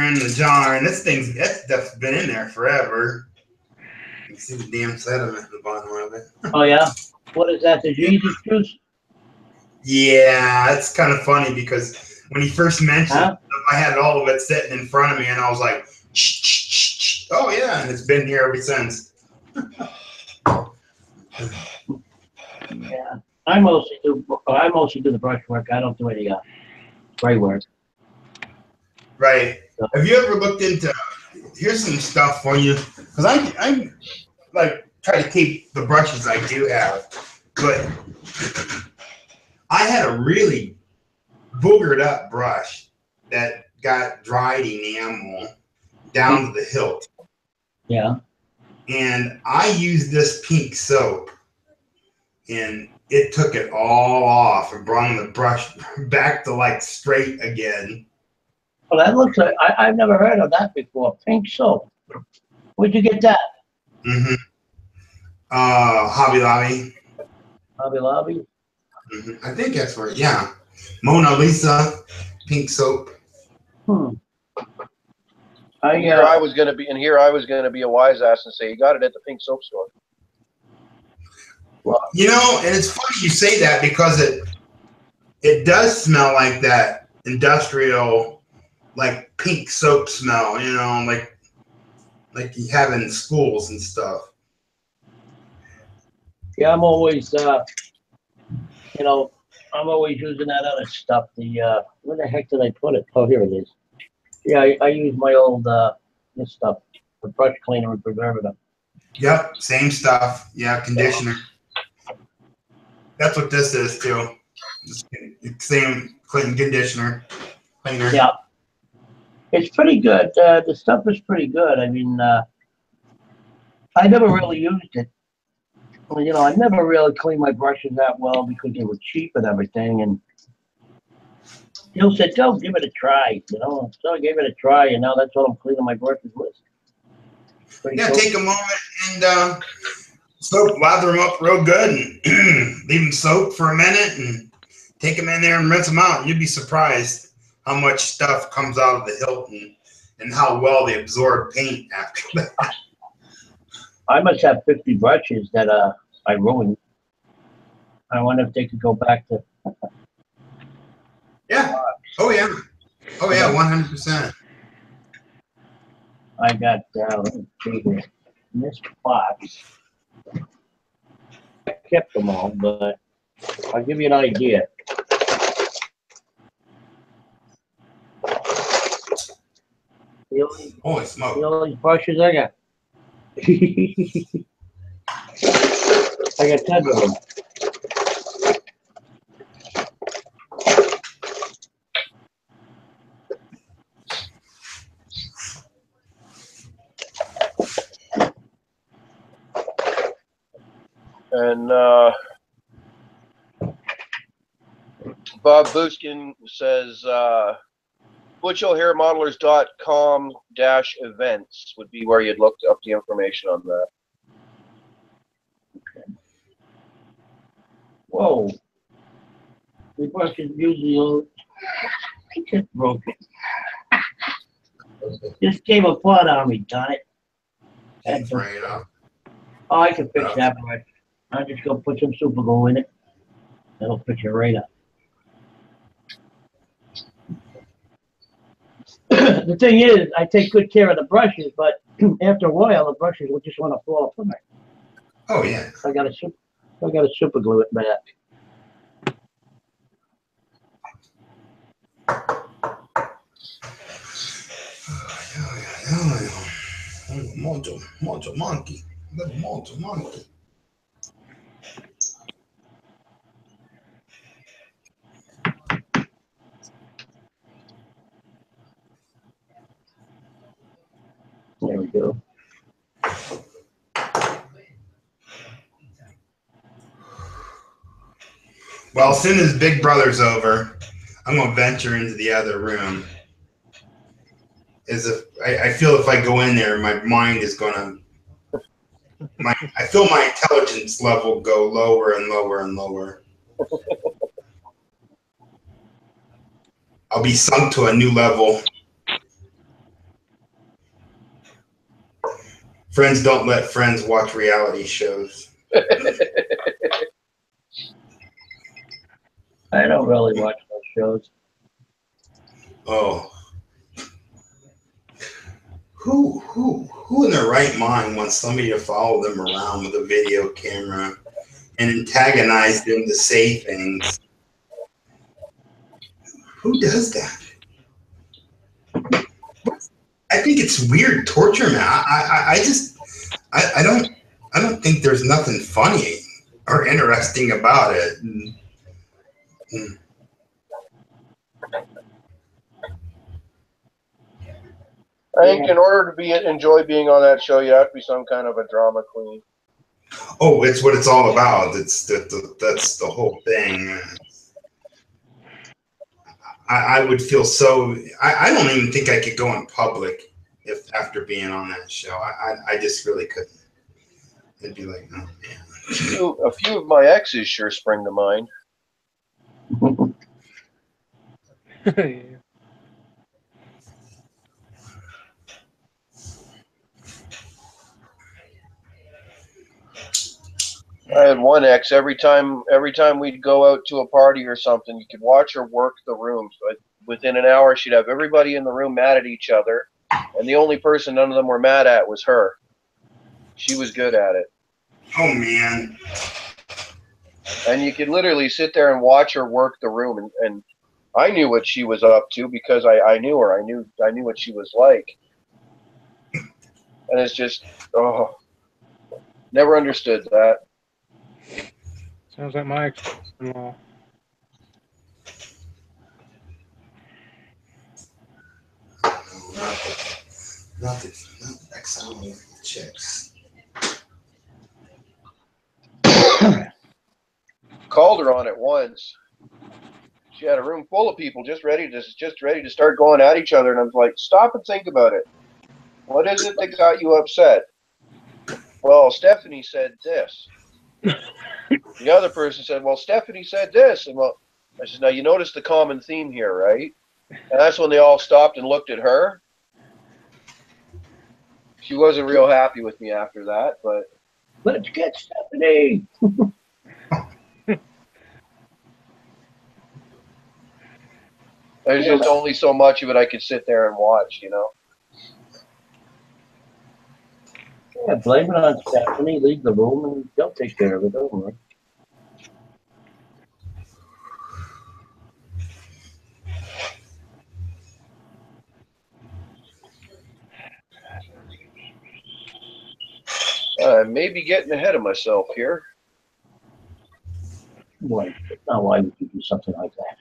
in the jar, and that stuff's been in there forever. You can see the damn sediment at the bottom of it. Oh yeah, what is that? The Jesus juice? Yeah, it's kind of funny because when he first mentioned it, I had all of it sitting in front of me, and I was like, shh. Oh yeah, and it's been here ever since. Yeah, I mostly do the brush work. I don't do any spray work. Right. Have you ever looked into? Here's some stuff for you, because I like try to keep the brushes I do have, but I had a really boogered up brush that got dried enamel down to the hilt. Yeah. And I used this pink soap, and it took it all off and brought the brush back to like straight again. Well, that looks like I've never heard of that before. Pink soap. Where'd you get that? Mm-hmm. Hobby Lobby. Hobby Lobby. Mm-hmm. I think that's where. Yeah, Mona Lisa, pink soap. Here I was going to be a wise ass and say you got it at the pink soap store. Well, you know, and it's funny you say that because it does smell like that industrial, like pink soap smell. You know, like you have in schools and stuff. Yeah, I'm always, I'm always using that other stuff. Where the heck did I put it? Oh, here it is. Yeah, I use my old, this stuff, the brush cleaner and preservative. Yep, same stuff. Yeah, conditioner. That's what this is too. Same clean conditioner. Cleaner. Yeah. It's pretty good. The stuff is pretty good. I mean, I never really used it. Well, I never really cleaned my brushes that well because they were cheap and everything. And Bill said, "Go give it a try." So I gave it a try, and now that's what I'm cleaning my brushes with. Yeah, cool. Take a moment and lather them up real good, and leave them soak for a minute, and take them in there and rinse them out. And you'd be surprised how much stuff comes out of the hilt and how well they absorb paint after that. I must have 50 brushes that I ruined. I wonder if they could go back to. Yeah. Oh yeah. 100%. I got let me see here. In this box, I kept them all, but I'll give you an idea. Holy smoke! See all these brushes I got. I got 10 of them. And Bob Buskin says butchellhairmodelers.com-events would be where you'd look up the information on that. Whoa. The brush is usually I just broke it. Just came apart on me, darn it. It's right up. Oh, I can fix that brush. I'm just gonna put some super glue in it. That'll fix it right up. The thing is, I take good care of the brushes, but after a while, the brushes will just want to fall apart. Oh yeah. I gotta super glue it back. Mojo monkey. Little mojo monkey. There we go. Well, as soon as Big Brother's over, I'm gonna venture into the other room. As if I feel if I go in there, my mind is gonna. I feel my intelligence level go lower and lower and lower. I'll be sunk to a new level. Friends don't let friends watch reality shows. I don't really watch those shows. Oh. Who in their right mind wants somebody to follow them around with a video camera and antagonize them to say things? Who does that? I think it's weird torture, man. I don't think there's nothing funny or interesting about it. I think in order to enjoy being on that show, you have to be some kind of a drama queen. Oh, it's what it's all about. That's the whole thing. I would feel so. I don't even think I could go in public if after being on that show. I just really couldn't. I'd be like, oh man. A few of my exes sure spring to mind. Yeah. I had one ex. Every time we'd go out to a party or something, you could watch her work the room. So within an hour, she'd have everybody in the room mad at each other, and the only person none of them were mad at was her. She was good at it. Oh man. And you could literally sit there and watch her work the room, and I knew what she was up to because I knew her. I knew what she was like. And it's just, never understood that. Sounds like my ex-in-law. Not the XL chicks. Called her on it once. She had a room full of people just ready to start going at each other, and I was like, stop and think about it. What is it that got you upset? Well, Stephanie said this. The other person said, well, Stephanie said this. And well, I said, now you notice the common theme here, right? And that's when they all stopped and looked at her. She wasn't real happy with me after that, but Let's get Stephanie. there's just only so much of it I could sit there and watch, you know. Yeah, blame it on Stephanie. Leave the room and they'll take care of it. Don't worry. I may be getting ahead of myself here. Why? Now, why would you do something like that?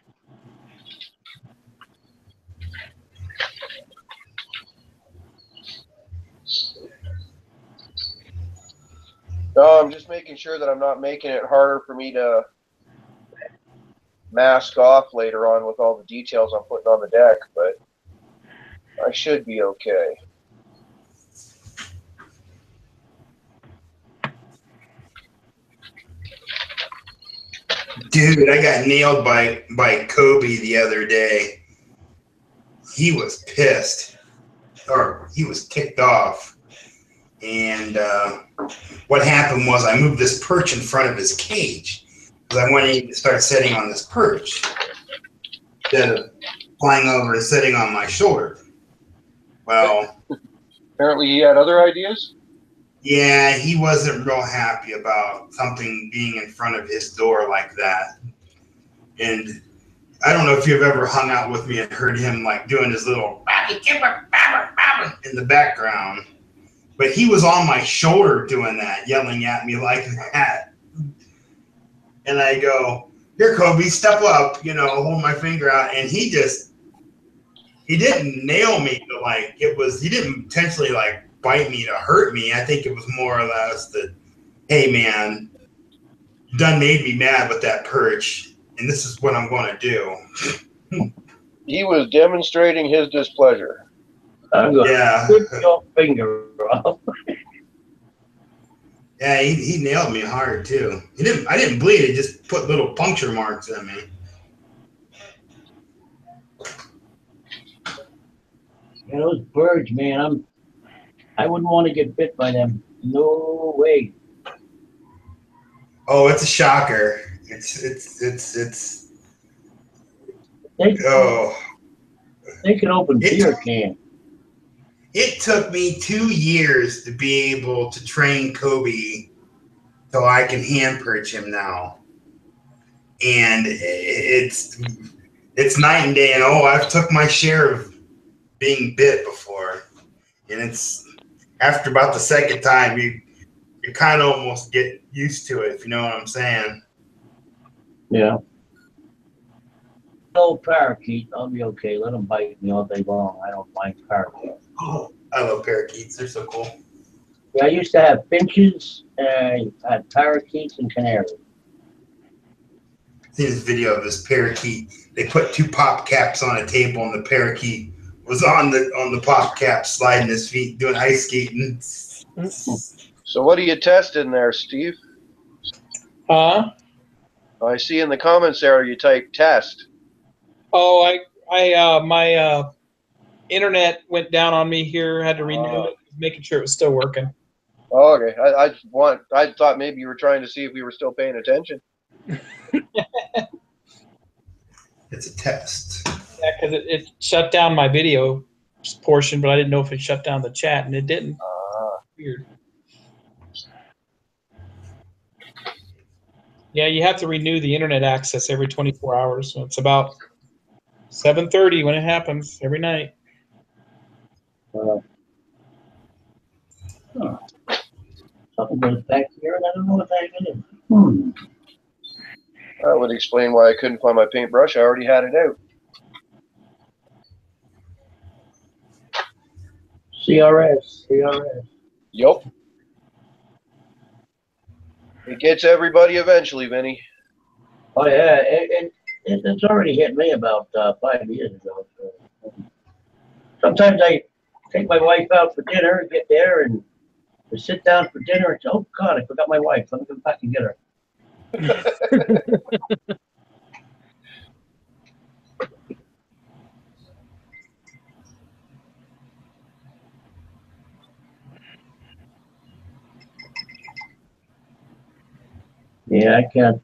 No, I'm just making sure that I'm not making it harder for me to mask off later on with all the details I'm putting on the deck, but I should be okay. Dude, I got nailed by Kobe the other day. He was pissed, or he was ticked off. And what happened was I moved this perch in front of his cage because I wanted to start sitting on this perch instead of flying over and sitting on my shoulder. Well, apparently he had other ideas. Yeah, he wasn't real happy about something being in front of his door like that. And I don't know if you've ever hung out with me and heard him like doing his little in the background. But he was on my shoulder doing that, yelling at me like that. And I go, "Here, Kobe, step up," hold my finger out. And he didn't nail me, but like he didn't intentionally like bite me to hurt me. I think it was more or less that, hey man, you done made me mad with that perch, and this is what I'm going to do. He was demonstrating his displeasure. I'm going Yeah. to rip your finger off. Yeah, he nailed me hard too. I didn't bleed. It just put little puncture marks in me. Yeah, those birds, man, I wouldn't want to get bit by them. No way. Oh, it's a shocker. It's They can open beer can. It took me 2 years to be able to train Kobe so I can hand perch him now. And it's night and day. And I've took my share of being bit before. And it's after about the second time, you kind of almost get used to it, if you know what I'm saying. Yeah. No parakeet, I'll be okay. Let them bite me all day long. I don't mind parakeets. Oh, I love parakeets. They're so cool. Yeah, I used to have finches, and I had parakeets and canaries. I've seen this video of this parakeet. They put 2 pop caps on a table, and the parakeet was on the pop cap, sliding his feet, doing ice skating. So what are you testing there, Steve? Huh? I see in the comments there you type test. Oh, my internet went down on me here. Had to renew it, making sure it was still working. Oh, okay. I thought maybe you were trying to see if we were still paying attention. It's a test. Yeah, because it shut down my video portion, but I didn't know if it shut down the chat, and it didn't. Weird. Yeah, you have to renew the internet access every 24 hours. So it's about 7:30 when it happens every night. Something goes back here, and I don't know what that is. That would explain why I couldn't find my paintbrush. I already had it out. CRS. Yup. It gets everybody eventually, Vinny. Oh yeah, it's already hit me about 5 years ago. So. Sometimes I take my wife out for dinner and get there and we sit down for dinner and say, "Oh God, I forgot my wife. Let me come back and get her." Yeah, I can't.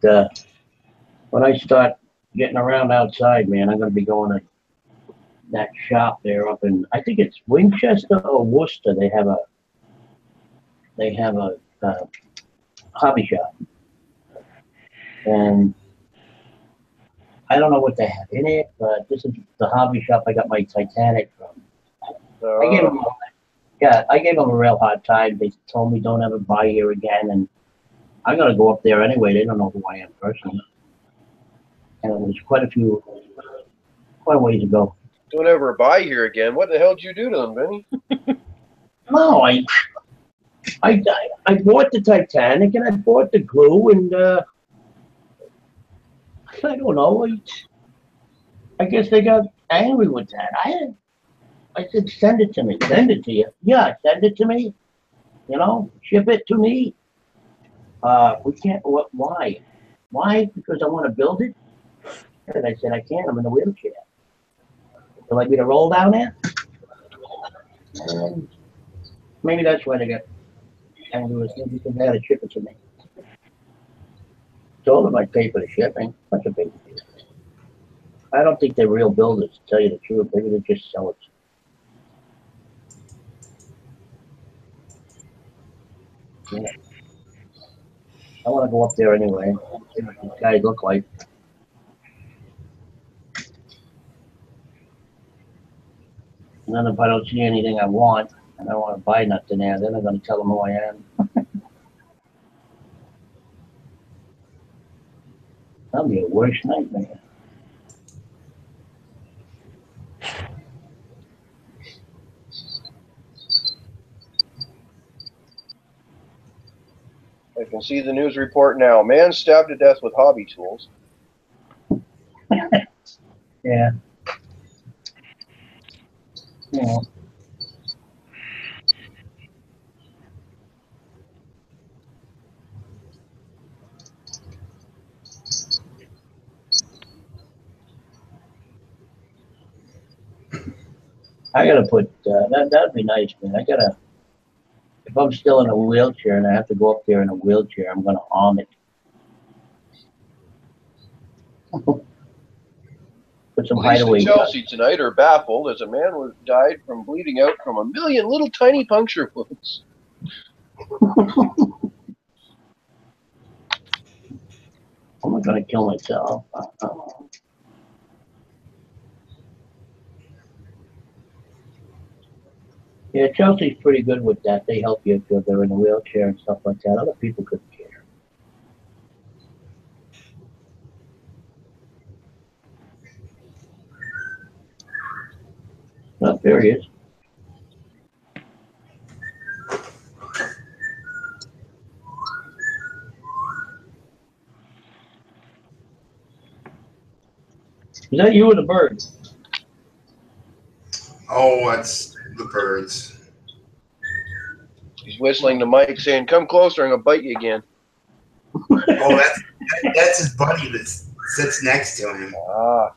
When I start getting around outside, man, I'm going to be going to that shop there up in, I think it's Winchester or Worcester. They have a hobby shop, and I don't know what they have in it, but this is the hobby shop I got my Titanic from. I gave them a real hard time. They told me don't ever buy here again, and I'm gonna go up there anyway. They don't know who I am personally, and it was quite a ways ago. Don't ever buy here again. What the hell did you do to them, Vinny? No, I bought the Titanic and I bought the glue and I don't know. I guess they got angry with that. I said, send it to me. Send it to you. Yeah, send it to me. You know, ship it to me. We can't. What? Why? Why? Because I want to build it. And I said, I can't. I'm in a wheelchair. Would you like me to roll down there? And maybe that's why they got angry with me, because they had to ship it to me. Told them I'd pay for the shipping. That's a big deal. I don't think they're real builders, to tell you the truth. Maybe they're just sellers. Yeah. I want to go up there anyway. See what these guys look like. And then if I don't see anything I want, and I don't want to buy nothing there, then I'm going to tell them who I am. That'll be a worst nightmare. I can see the news report now. Man stabbed to death with hobby tools. Yeah. Yeah. I gotta put that'd be nice, man. I gotta, if I'm still in a wheelchair and I have to go up there in a wheelchair, I'm gonna arm it. Put some Police in hideaway. Chelsea tonight are baffled as a man died from bleeding out from a million little tiny puncture wounds. I'm not gonna kill myself. Yeah, Chelsea's pretty good with that. They help you if they're in a wheelchair and stuff like that. Other people couldn't care. Oh, there he is. Is that you or the bird? Oh, that's the birds. He's whistling to Mike saying, come closer, I'm going to bite you again. Oh, that's his buddy that sits next to him. Ah.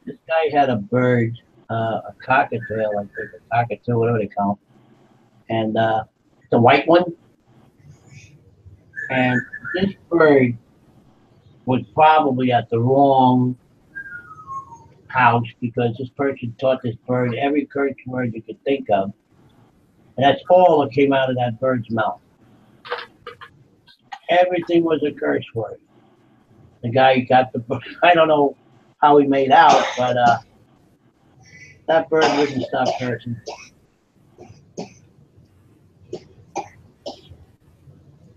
This guy had a bird, a cockatiel, I think, a cockatoo, whatever they call them. And it's a white one. And this bird was probably at the wrong house, because this person taught this bird every curse word you could think of. And that's all that came out of that bird's mouth. Everything was a curse word. The guy got the bird, I don't know how he made out, but that bird wouldn't stop cursing.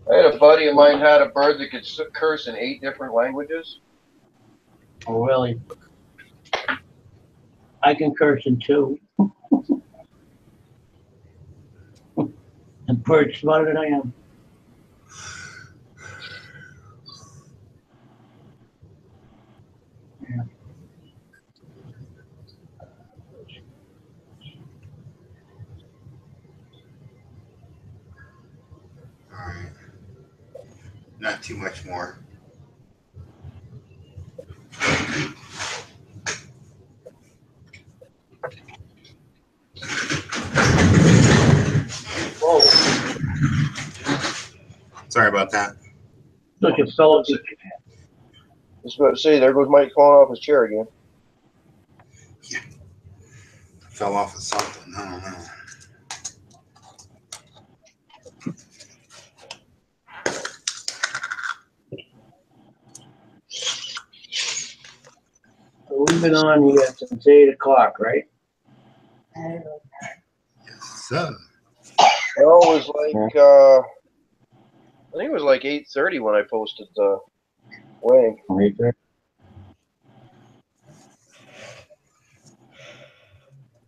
I had a buddy of mine had a bird that could curse in 8 different languages. Oh, really? I can curse in 2. The bird's smarter than I am. Yeah. All right. Not too much more. Whoa. Sorry about that. Look at fellows. I was about to say, there goes Mike falling off his chair again. Fell off of something. I don't know. So we've been on here since 8 o'clock, right? Yes, sir. Well, it was like, I think it was like 8:30 when I posted the link. Right there.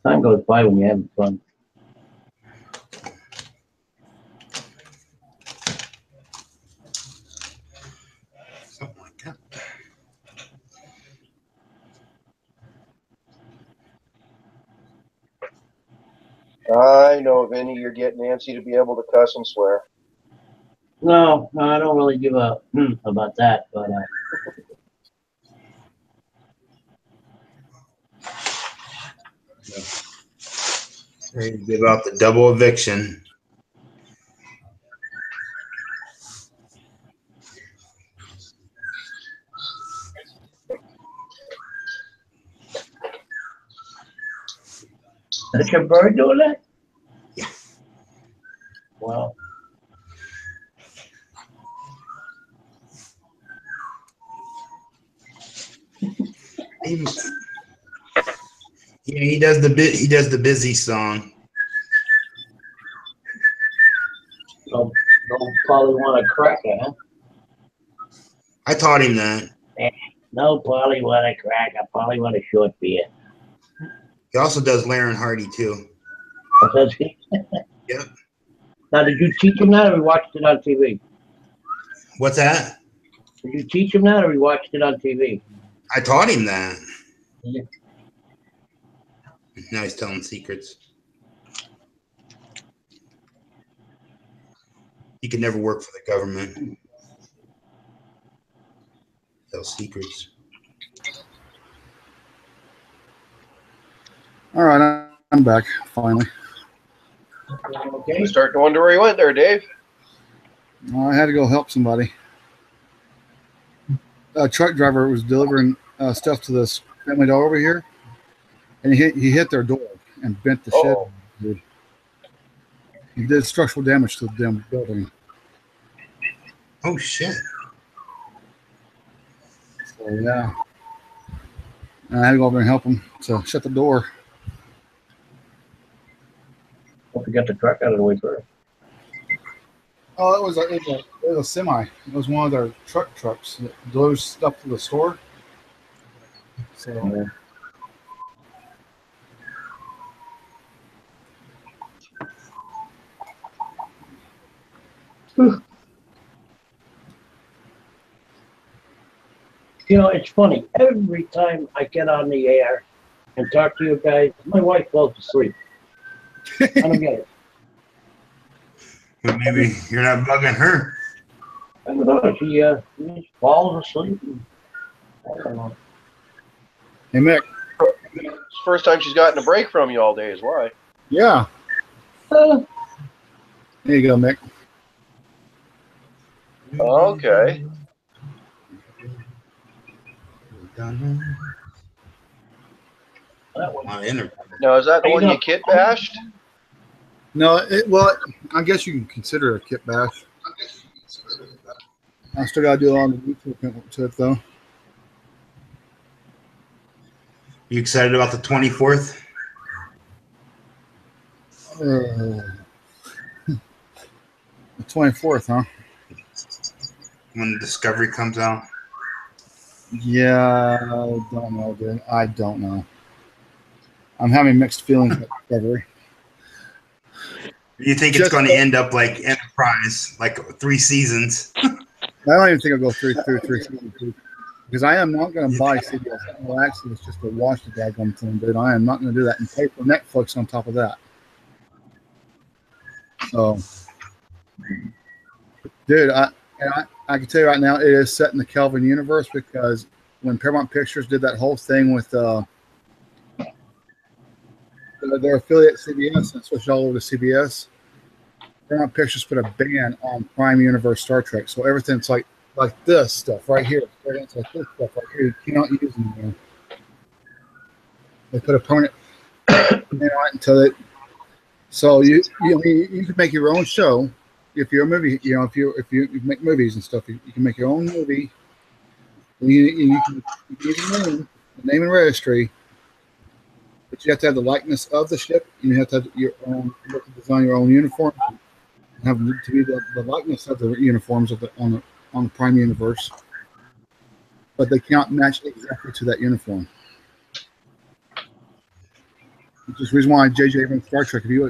Time goes by when you're having fun. Something like that. I know, Vinny, you're getting Nancy to be able to cuss and swear. No, I don't really give a about that, but Ready to give out the double eviction. is your bird doing that? Yeah. Well, Yeah, he does the busy song. don't probably want a cracker, huh? I taught him that. No, probably want a cracker. Probably want a short beer. He also does Larry and Hardy too. What does he? Yep. Now, did you teach him that, or he watched it on TV? What's that? Did you teach him that, or he watched it on TV? I taught him that. Yeah. Now he's telling secrets. He could never work for the government. Tell secrets. All right, I'm back finally. Okay. I'm starting to wonder where he went there, Dave. I had to go help somebody. A truck driver was delivering stuff to this family dog over here, and he hit their door and bent the shit. Dude. He did structural damage to the damn building. Oh shit. So yeah, and I had to go over and help him to shut the door. Hope you got the truck out of the way first. Oh, it was a semi. It was one of their trucks that delivers stuff to the store. So. Yeah. You know, it's funny. Every time I get on the air and talk to you guys, my wife falls asleep. I don't get it. But maybe you're not bugging her. I don't know. She just falls asleep. I don't know. Hey Mick. It's the first time she's gotten a break from you all day, is why. Yeah. Uh, There you go, Mick. Okay. that one. On internet. Now, is that the one you kit bashed? No, well, I guess you can consider it a kit bash. I still got to do a lot of YouTube to it, though. You excited about the 24th? The 24th, huh? When the Discovery comes out? Yeah, I don't know, dude. I don't know. I'm having mixed feelings about Discovery. You think it's going to end up like Enterprise, like 3 seasons? I don't even think I'll go through 3 seasons, because I am not going to buy CBS All Access just to watch the daggone thing, dude. I am not going to do that and pay for Netflix on top of that. So, dude, I can tell you right now, it is set in the Kelvin universe, because when Paramount Pictures did that whole thing with their affiliate CBS and switched all over to CBS, Paramount Pictures put a ban on Prime Universe Star Trek. So everything's like this stuff right here. It's like this stuff right here. You cannot use anymore. They put a permanent ban on it until it. So you can make your own show if you're a movie. You know, if you make movies and stuff, you can make your own movie. You can use the name and registry. But you have to have the likeness of the ship. You have to have your own, you have to design your own uniform. Have to be the likeness of the uniforms of on the Prime Universe, but they can't match exactly to that uniform. Just the reason why J.J. Abrams Star Trek. If you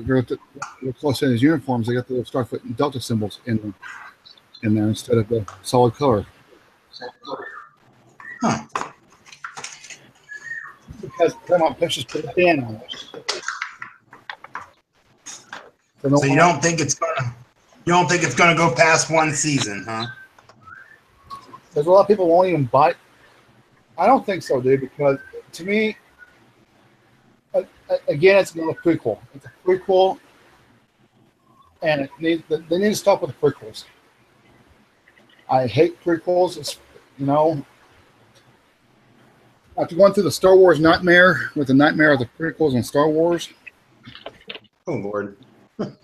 look close in his uniforms, they got the little Starfleet and Delta symbols in there instead of the solid color. Huh. Because Paramount Pictures put a ban on it. So you don't think it's gonna go past one season, huh? There's a lot of people who won't even buy. I don't think so, dude. Because to me, again, it's another prequel. It's a prequel, and they need to stop with the prequels. I hate prequels. It's, after going through the Star Wars nightmare with the nightmare of the prequels on Star Wars. Oh Lord! And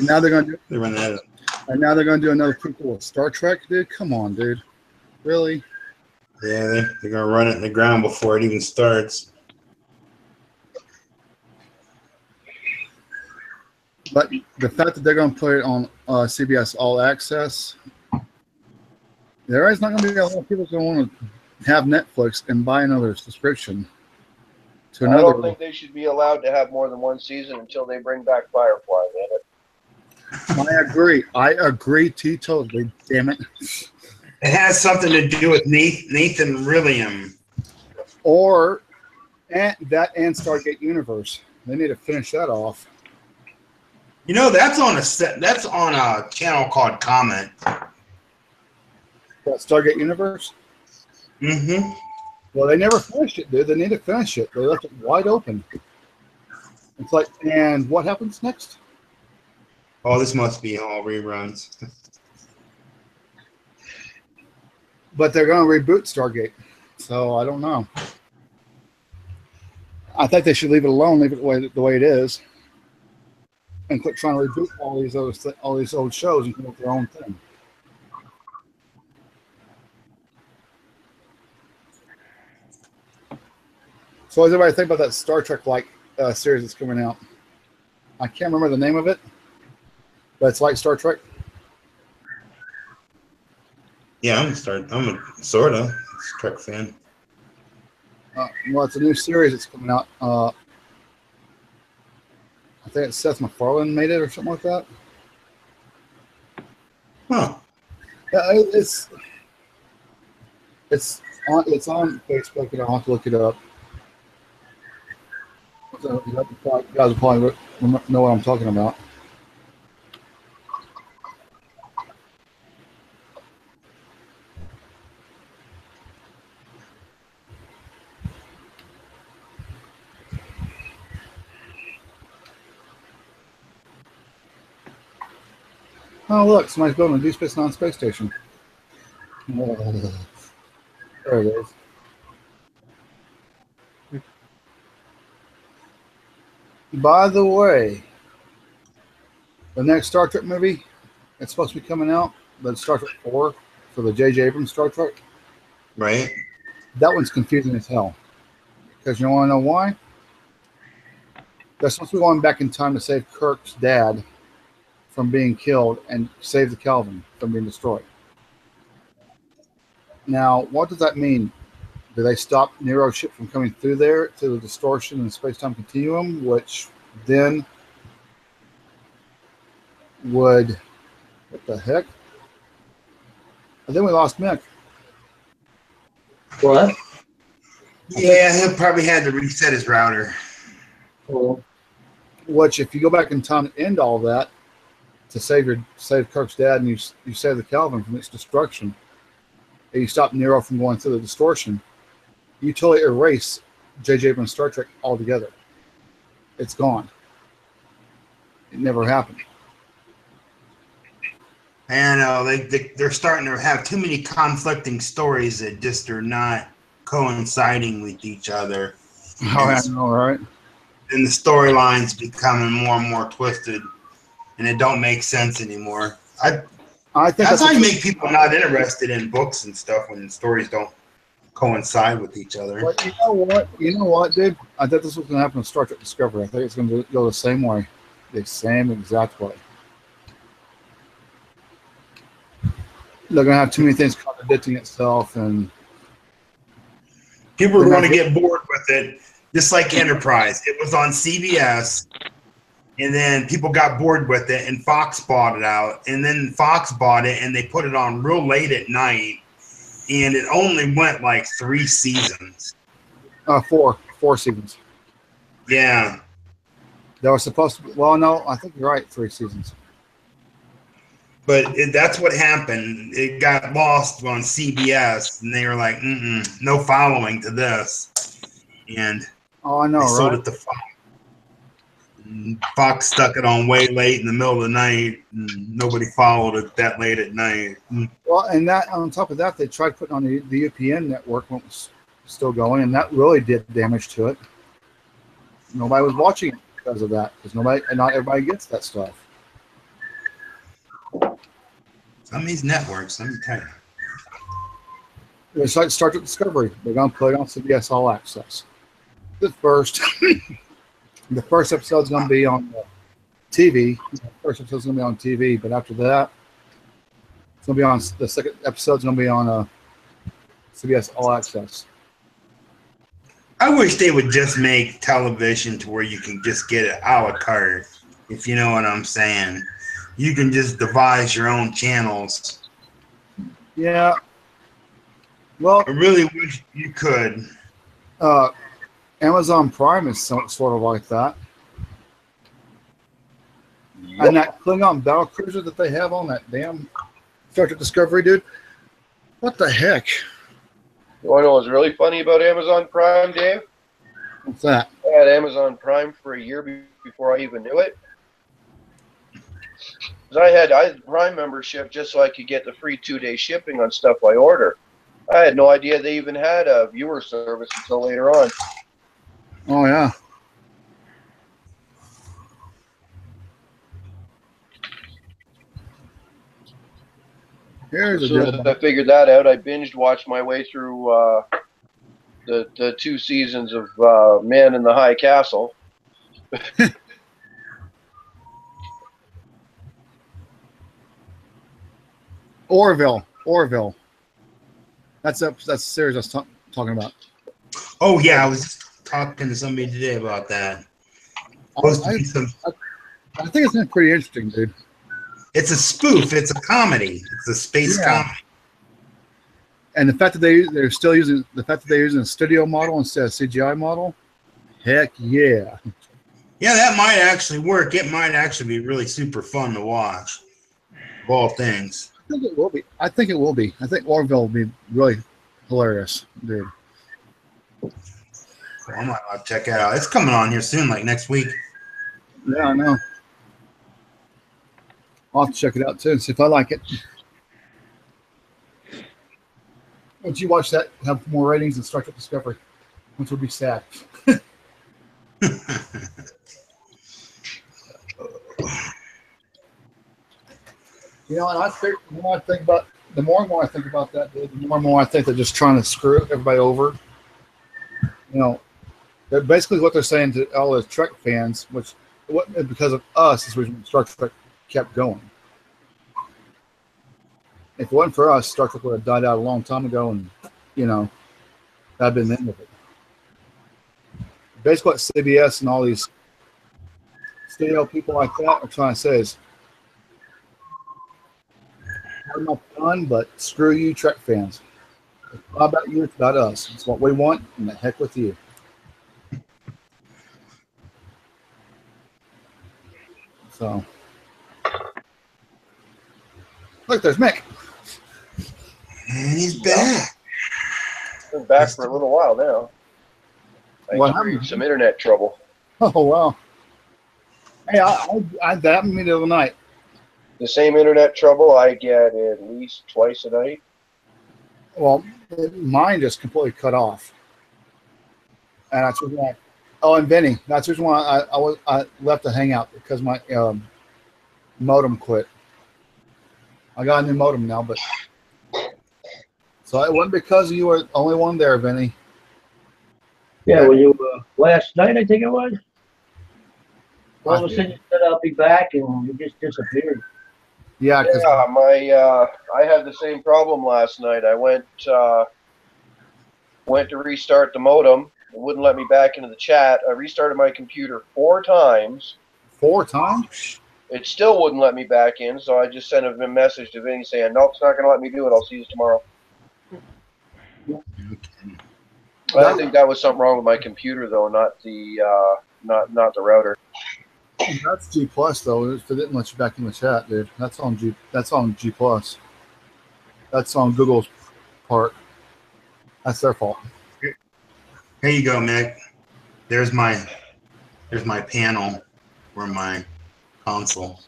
now they're going to they run that. And now they're going to do another prequel with Star Trek, dude. Come on, dude. Really? Yeah, they're going to run it in the ground before it even starts. But the fact that they're going to put it on CBS All Access, there is not going to be a lot of people who want to have Netflix and buy another subscription to another. I don't think they should be allowed to have more than one season until they bring back Firefly, man. I agree totally. Damn it. It has something to do with Nathan Rilliam. And Stargate Universe. They need to finish that off. That's on a channel called Comment. What, Stargate Universe? Mm-hmm. Well, they never finished it, dude. They need to finish it. They left it wide open. It's like, and what happens next? Oh, this must be all reruns. But they're going to reboot Stargate, so I don't know. I think they should leave it alone, leave it the way it is, and quit trying to reboot all these old shows and come up with their own thing. So what does everybody think about that Star Trek-like series that's coming out? I can't remember the name of it, but it's like Star Trek. Yeah, I'm a sort of Trek fan. Well, it's a new series that's coming out. I think it's Seth MacFarlane made it or something like that. Huh. Yeah, it's on Facebook, and I'll have to look it up. So you guys will probably know what I'm talking about. Oh, look, somebody's building a Deep Space Nine space station. There it is. By the way, the next Star Trek movie that's supposed to be coming out, the Star Trek 4 for the J.J. Abrams Star Trek. Right. That one's confusing as hell. Because you want to know why? They're supposed to be going back in time to save Kirk's dad from being killed and save the Kelvin from being destroyed. Now, what does that mean? Do they stop Nero's ship from coming through there to the distortion in the space-time continuum, which then would... What the heck? And then we lost Mick. What? Yeah, he'll probably had to reset his router. Oh. Which, if you go back in time and end all that, to save Kirk's dad, and you save the Kelvin from its destruction, and you stop Nero from going through the distortion, you totally erase J.J. Abrams' Star Trek altogether. It's gone. It never happened. I know they're starting to have too many conflicting stories that just are not coinciding with each other. Oh, I know, right? And the storyline's becoming more and more twisted, and it don't make sense anymore. I think that's how you make people not interested in books and stuff when stories don't coincide with each other. But you know what, dude? I thought this was going to happen with Star Trek Discovery. I think it's going to go the same way, the same exact way. They're going to have too many things contradicting itself, and people are going to get bored with it. just like Enterprise. It was on CBS, and then people got bored with it, and Fox bought it out, and then Fox bought it, and they put it on real late at night, and it only went like 3 seasons. 4 seasons. Yeah. That was supposed to be. Well, no, I think you're right. 3 seasons. But that's what happened. It got lost on CBS, and they were like, no following to this. And Oh, I know, they sold right? it to Fox. And Fox stuck it on way late in the middle of the night, and nobody followed it that late at night. Well, and that on top of that, they tried putting on the UPN network when it was still going, and that really did damage to it. Nobody was watching it because of that, because not everybody gets that stuff. Some of these networks, let me tell you. It's like Star Trek Discovery. They're going to put it on CBS All Access. The first episode's going to be on TV. The first episode's going to be on TV, but after that, it's going to be on. The second episode's going to be on CBS All Access. I wish they would just make television to where you can just get it a la carte, if you know what I'm saying. You can just devise your own channels. Yeah. Well, I really wish you could. Amazon Prime is sort of like that. And that Klingon battle cruiser that they have on that damn Star Trek Discovery, dude. What the heck? You want to know what's really funny about Amazon Prime, Dave? What's that? I had Amazon Prime for a year before I even knew it. I had Prime membership just so I could get the free 2-day shipping on stuff I order. I had no idea they even had a viewer service until later on. Oh, yeah. Here's As soon as I figured that out, I binged watched my way through the 2 seasons of Man in the High Castle. Orville. That's the series I was talking about. Oh, yeah, I was just talking to somebody today about that. I think it's been pretty interesting, dude. It's a spoof. It's a comedy. It's a space comedy. And the fact that they're still using a studio model instead of CGI model, heck yeah. Yeah, that might actually work. It might actually be really super fun to watch. Of all things. I think it will be. I think Orville will be really hilarious, dude. I might have to check it out. It's coming on here soon, like next week. Yeah, I know. I'll have to check it out too and see if I like it. Once you watch that, have more ratings than Star Trek Discovery, which would be sad. You know, and the more and more I think about that, the more and more I think they're just trying to screw everybody over. You know, basically what they're saying to all the Trek fans, which because of us, is when Star Trek kept going. If it wasn't for us, Star Trek would have died out a long time ago, and you know, that'd been the end of it. Basically, what CBS and all these studio people like that are trying to say is, "I'm not fun, but screw you, Trek fans. It's not about you; it's about us. It's what we want, and the heck with you." So, look, there's Mick. And he's back. Been back for a little while now. What Thanks for happened? some internet trouble. Oh wow! Hey, that happened to me the other night. The same internet trouble I get at least twice a night. Well, mine just completely cut off, and that's why. Oh, and Vinny, that's the reason why I left the hangout, because my modem quit. I got a new modem now, but so it wasn't because you were the only one there, Vinny. Yeah, when you last night, I think it was. All of a sudden, you said I'll be back, and you just disappeared. Yeah, because I had the same problem last night. I went to restart the modem, It wouldn't let me back into the chat. I restarted my computer 4 times. 4 times? It still wouldn't let me back in, so I just sent a message to Vinny saying, nope, it's not going to let me do it. I'll see you tomorrow. I think that was something wrong with my computer, though, not the not the router. That's G plus though. If it didn't let you back in the chat, dude, that's on G. That's on G plus. That's on Google's part. That's their fault. Here you go, Mick. There's my panel for my console.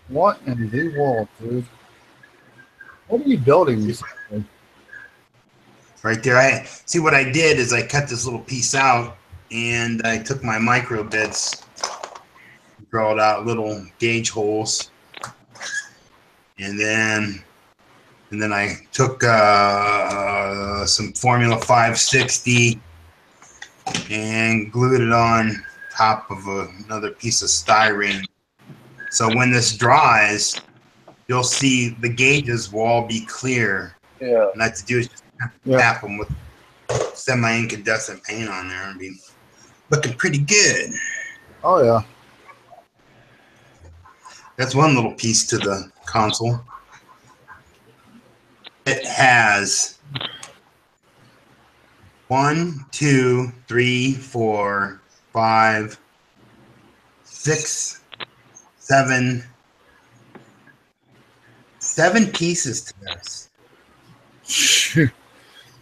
What in the world, dude? What are you building? Right there. I see what I did is I cut this little piece out and I took my micro bits, drawed out little gauge holes, and then I took some Formula 560 and glued it on top of another piece of styrene. So when this dries, you'll see the gauges will all be clear. Yeah. And I have to do is just tap them with semi-incandescent paint on there and be looking pretty good. Oh yeah. That's one little piece to the console. It has 1, 2, 3, 4, 5, 6, 7 pieces to this.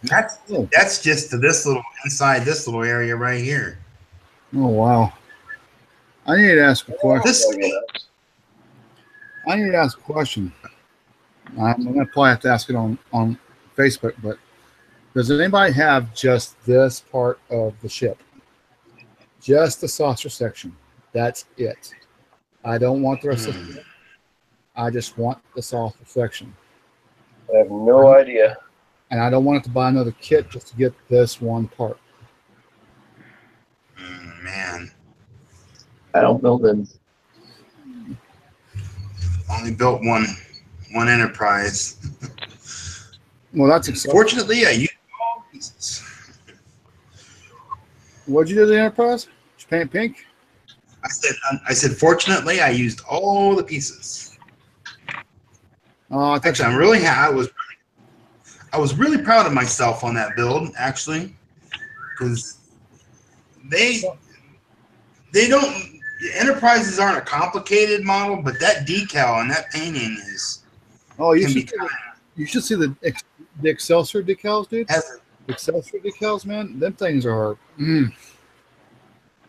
That's just to this little inside this little area right here. Oh wow. I need to ask a question. I need to ask a question. I'm going to probably have to ask it on Facebook, but does anybody have just this part of the ship? Just the saucer section. That's it. I don't want the rest of the ship. I just want the saucer section. I have no idea. And I don't want to buy another kit just to get this one part. Man. I don't build them. Only built one Enterprise. Well, that's exciting. Fortunately, I used all pieces. What'd you do to the Enterprise? Did you paint pink? I said fortunately, I used all the pieces. Oh, actually, I'm really happy. I was really proud of myself on that build, actually, because they don't. Enterprises aren't a complicated model, but that decal and that painting is. Oh, you should see the Excelsior decals, dude. Excelsior decals, man. Them things are. The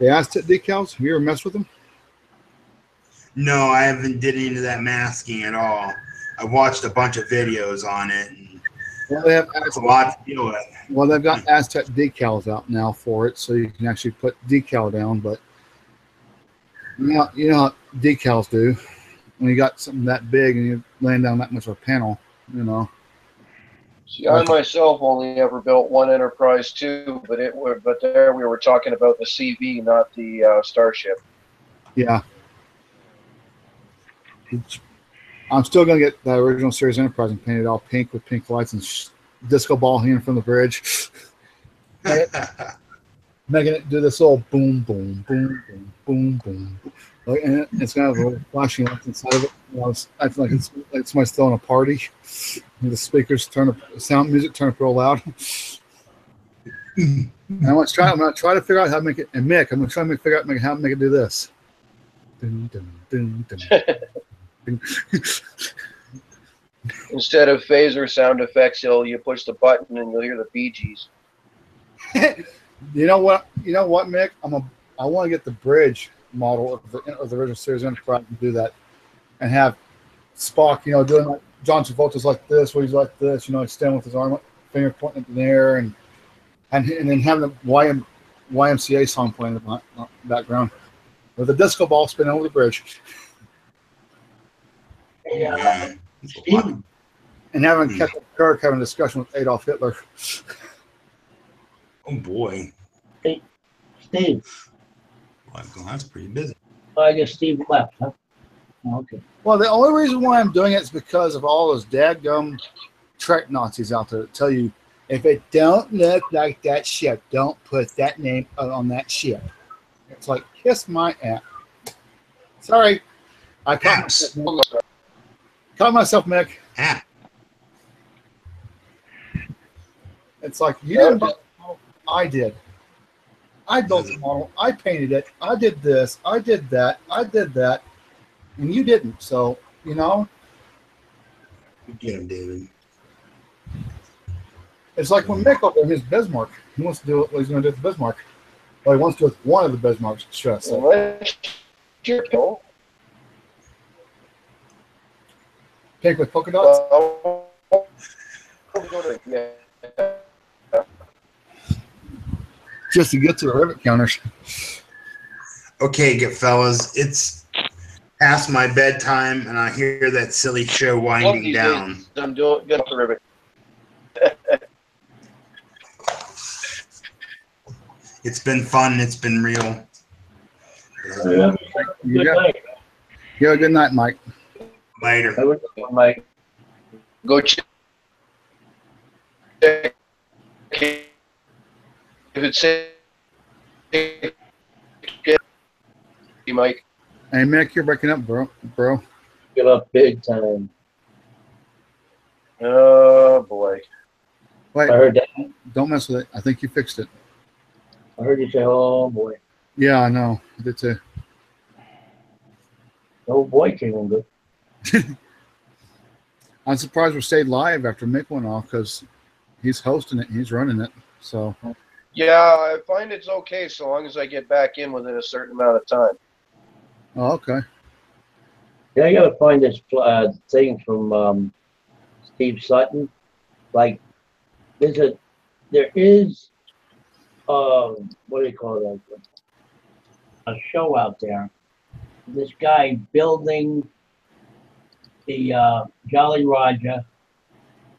Aztec decals. Have you ever messed with them? No, I haven't did any of that masking at all. I watched a bunch of videos on it. And well, they have a lot to deal with. Well, they've got Aztec decals out now for it, so you can actually put decal down. But you know how decals do when you got something that big and you're laying down that much of a panel, you know. See, I myself only ever built one Enterprise 2, but there we were talking about the CV, not the Starship. Yeah. I'm still going to get the original series Enterprise and paint it all pink with pink lights and disco ball hanging from the bridge. Making it do this little boom, boom, boom, boom, boom, boom. Like, and it's got a little flashing lights inside of it. I feel like it's like somebody's throwing a party. And the speakers turn up, sound music turn up real loud. And I'm going to try to figure out how to make it. And Mick, I'm going to try to figure out how to make it do this. Dun, dun, dun, dun. Instead of phaser sound effects, you push the button and you'll hear the Bee Gees. You know what, Mick? I want to get the bridge model of the original series Enterprise and do that, and have Spock, doing like John Travolta's like this, where he's like this, he's standing with his arm, finger pointing up in the air, and then having the YMCA song playing in the background with a disco ball spinning over the bridge. Yeah. And having Captain Kirk having a discussion with Adolf Hitler. Oh boy. Hey, Steve. Well, that's pretty busy. I guess Steve left, huh? Okay. Well, the only reason why I'm doing it is because of all those dadgum Trek Nazis out there that tell you If it don't look like that ship, don't put that name on that ship. It's like, kiss my ass. Sorry. I caught myself, Mick. Ah. It's like, you didn't build the model. I did. I built the model. I painted it. I did this. I did that. I did that. And you didn't. So, you know. Get him, David. It's like when Mick over in his Bismarck. He wants to do what he's going to do with the Bismarck. Well, he wants to do with one of the Bismarcks. Stress. Pink with polka dots? Just to get to the rivet counters. Okay, good fellas. It's past my bedtime, and I hear that silly show winding down. I'm doing good for rivet. It's been fun. It's been real. Yeah. Good night. You have a good night, Mike. Later. Have a good one, Mike. Go check if it's Mike. Hey, Mick, you're breaking up, bro. Get up big time. Oh boy. Wait, I heard that. don't mess with it. I think you fixed it. I heard you say, "Oh boy." Yeah, I know. I did too. Oh boy, came in good. I'm surprised we stayed live after Mick went off because he's hosting it and he's running it. So Yeah, I find it's okay so long as I get back in within a certain amount of time. oh, okay. Yeah, I gotta find this thing from Steve Sutton. Like, there is what do you call that? A show out there. This guy building the Jolly Roger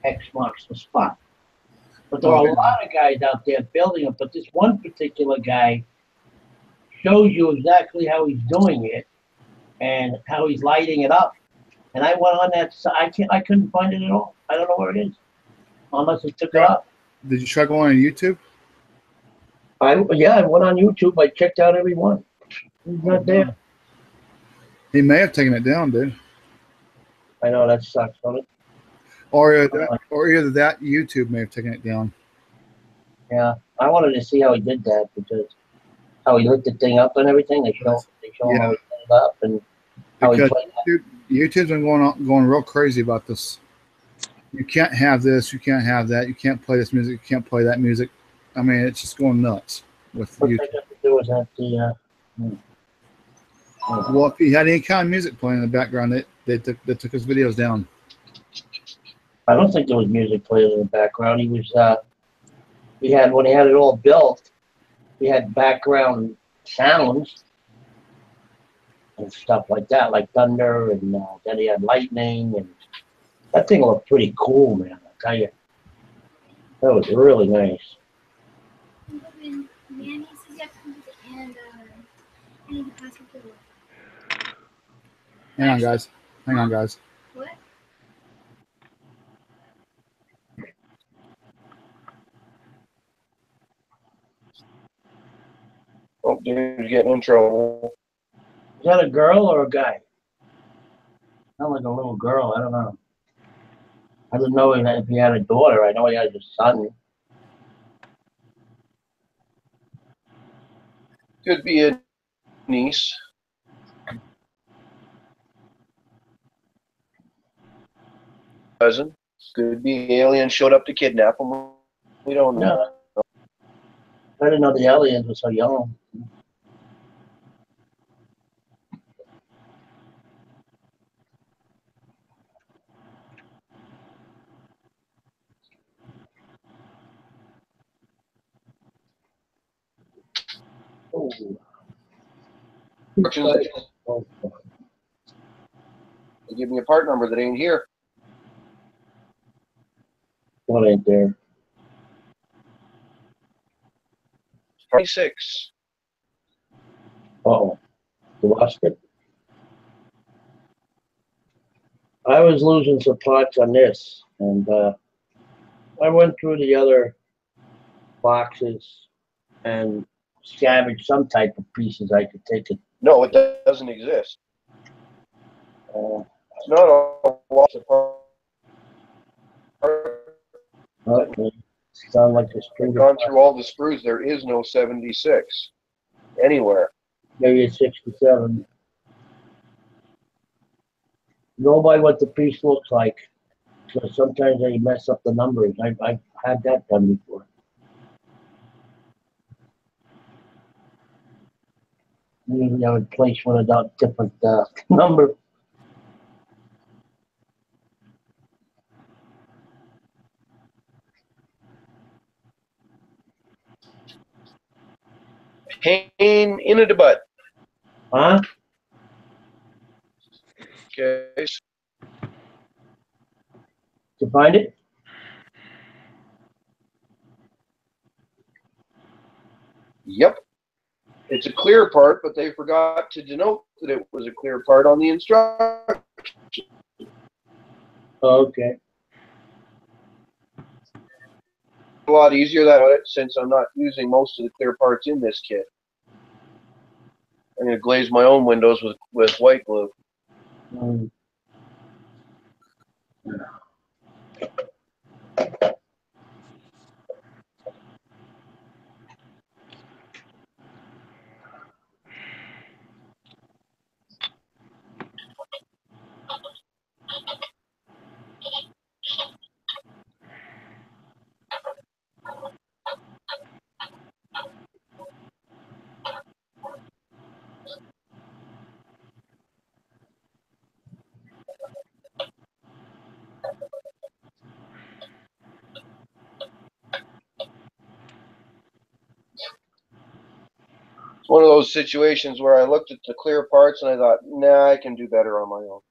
X marks the spot. But there are a lot of guys out there building it, but this one particular guy shows you exactly how he's doing it and how he's lighting it up. And I went on that site. I couldn't find it at all. I don't know where it is. Unless it took it up. Did you try going on YouTube? I went on YouTube. I checked out every one. He's not there. He may have taken it down, dude. I know that sucks, doesn't it? Or either that YouTube may have taken it down. Yeah, I wanted to see how he did that because how he lit the thing up and everything. They show him how he lit it up and how he played that. YouTube's been going real crazy about this. You can't have this. You can't have that. You can't play this music. You can't play that music. I mean, it's just going nuts with What YouTube. they got to do is have the. Well, if he had any kind of music playing in the background, they took his videos down. I don't think there was music playing in the background. He was. When he had it all built, he had background sounds and stuff like that, like thunder, and then he had lightning, and that thing looked pretty cool, man. I tell you, that was really nice. Hang on, guys. Hang on, guys. What? Oh, dude's getting in trouble. Is that a girl or a guy? Sound like a little girl. I don't know. I didn't know if he had a daughter. I know he has a son. Could be a niece. Cousin. Could be alien showed up to kidnap him. We don't know. I didn't know the aliens were so young. Oh. They give me a part number that ain't here. What ain't there? 26. Uh-oh. You lost it? I was losing some parts on this, and I went through the other boxes and scavenged some type of pieces I could take it. No, it doesn't exist. Uh, It's not a lot of parts. okay. Sound like a I've string gone of through all the sprues. There is no 76 anywhere. maybe a 67. Go by what the piece looks like. So sometimes they mess up the numbers. I've had that done before. Usually I would place one of the different number. Pain in the butt. Huh? Okay. To find it? Yep. It's a clear part, but they forgot to denote that it was a clear part on the instruction. Okay. A lot easier that way since I'm not using most of the clear parts in this kit. I'm going to glaze my own windows with white glue. Mm. It's one of those situations where I looked at the clear parts and I thought, nah, I can do better on my own.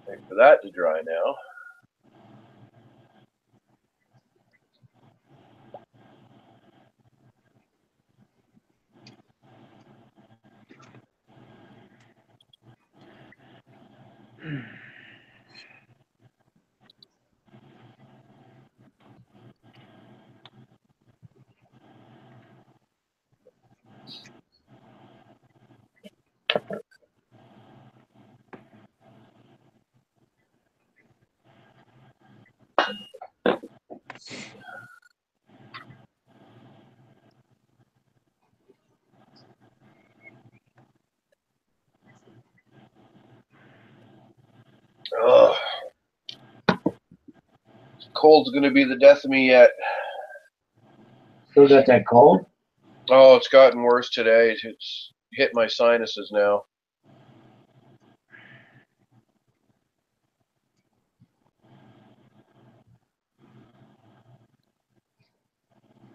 Wait for that to dry now. Ugh. Cold's going to be the death of me yet. Still got that cold? Oh, it's gotten worse today. It's hit my sinuses now.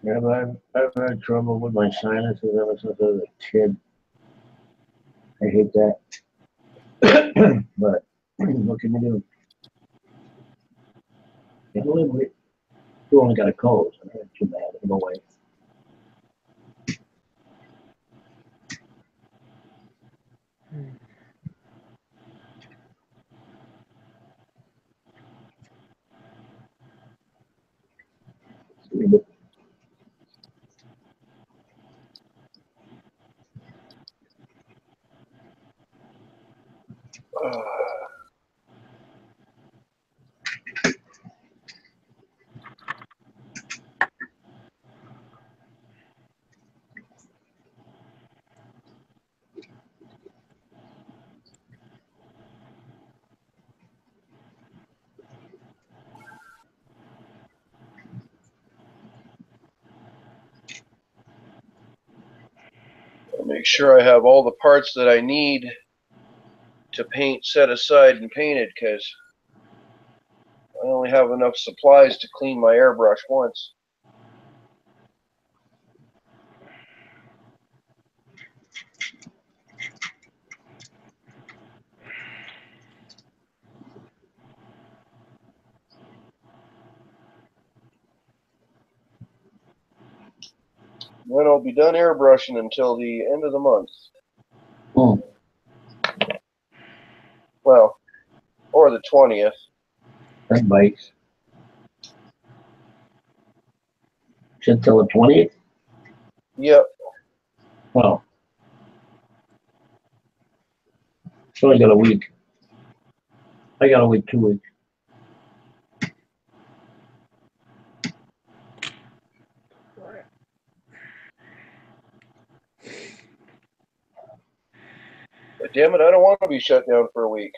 Yeah, but I've had trouble with my sinuses ever since I was a kid. I hate that. But what can you do? You can live with it. You only got a cold, so not too bad. It'll go away. Ugh. make sure I have all the parts that I need to paint set aside and painted, because I only have enough supplies to clean my airbrush once. Then I'll be done airbrushing until the end of the month. Hmm. Well, or the 20th. That bites. Until the 20th? Yep. Well, so I got a week. I got to wait 2 weeks. But damn it, I don't want to be shut down for a week.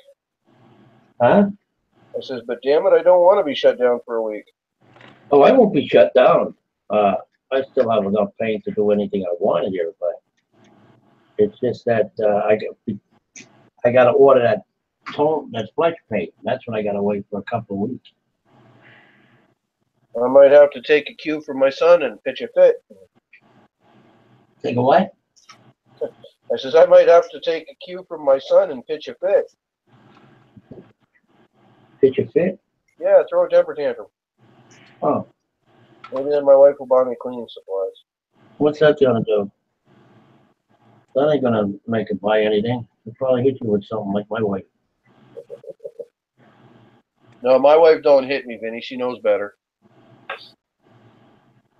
Huh? I says, but damn it, I don't want to be shut down for a week. Oh, I won't be shut down. I still have enough paint to do anything I want here, but it's just that I got to order that splash paint. That's when I got to wait for a couple of weeks. I might have to take a cue from my son and pitch a fit. Think of what? I says, I might have to take a cue from my son and pitch a fit. Pitch a fit? Yeah, throw a temper tantrum. Oh, Maybe then my wife will buy me cleaning supplies. what's that gonna do? That ain't gonna make it buy anything. It'll probably hit you with something like my wife. No, my wife don't hit me, Vinny. She knows better.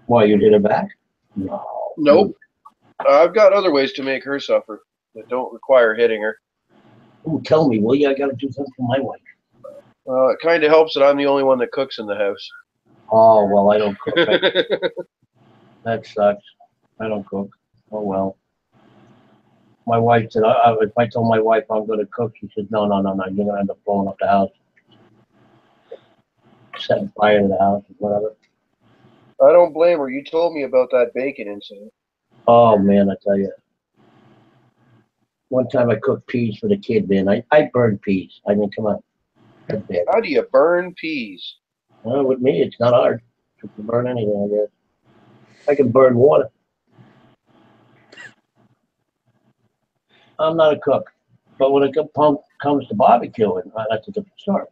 Why, you did it back? No. Nope. I've got other ways to make her suffer that don't require hitting her. Ooh, tell me, will you? I gotta do something for my wife. It kind of helps that I'm the only one that cooks in the house. Oh, well, I don't cook. That sucks. I don't cook. Oh, well. My wife said, if I told my wife I'm going to cook, she said, no, you're going to end up blowing up the house. Setting fire to the house, whatever. I don't blame her. You told me about that bacon incident. Oh, man, I tell you. One time I cooked peas for the kid, man. I burned peas. I mean, come on. That's bad. How do you burn peas? Well, with me, it's not hard to burn anything, I guess. I can burn water. I'm not a cook. But when it comes to barbecuing, that's a different story.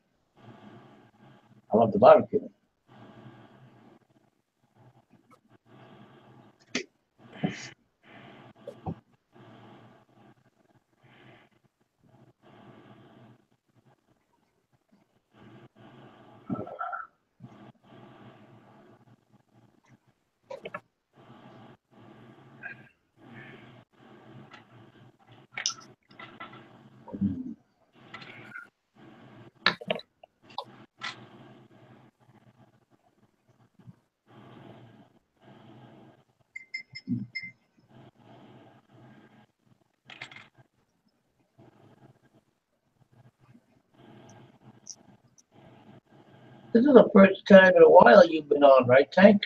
I love the barbecue. This is the first time in a while you've been on, right, Tank?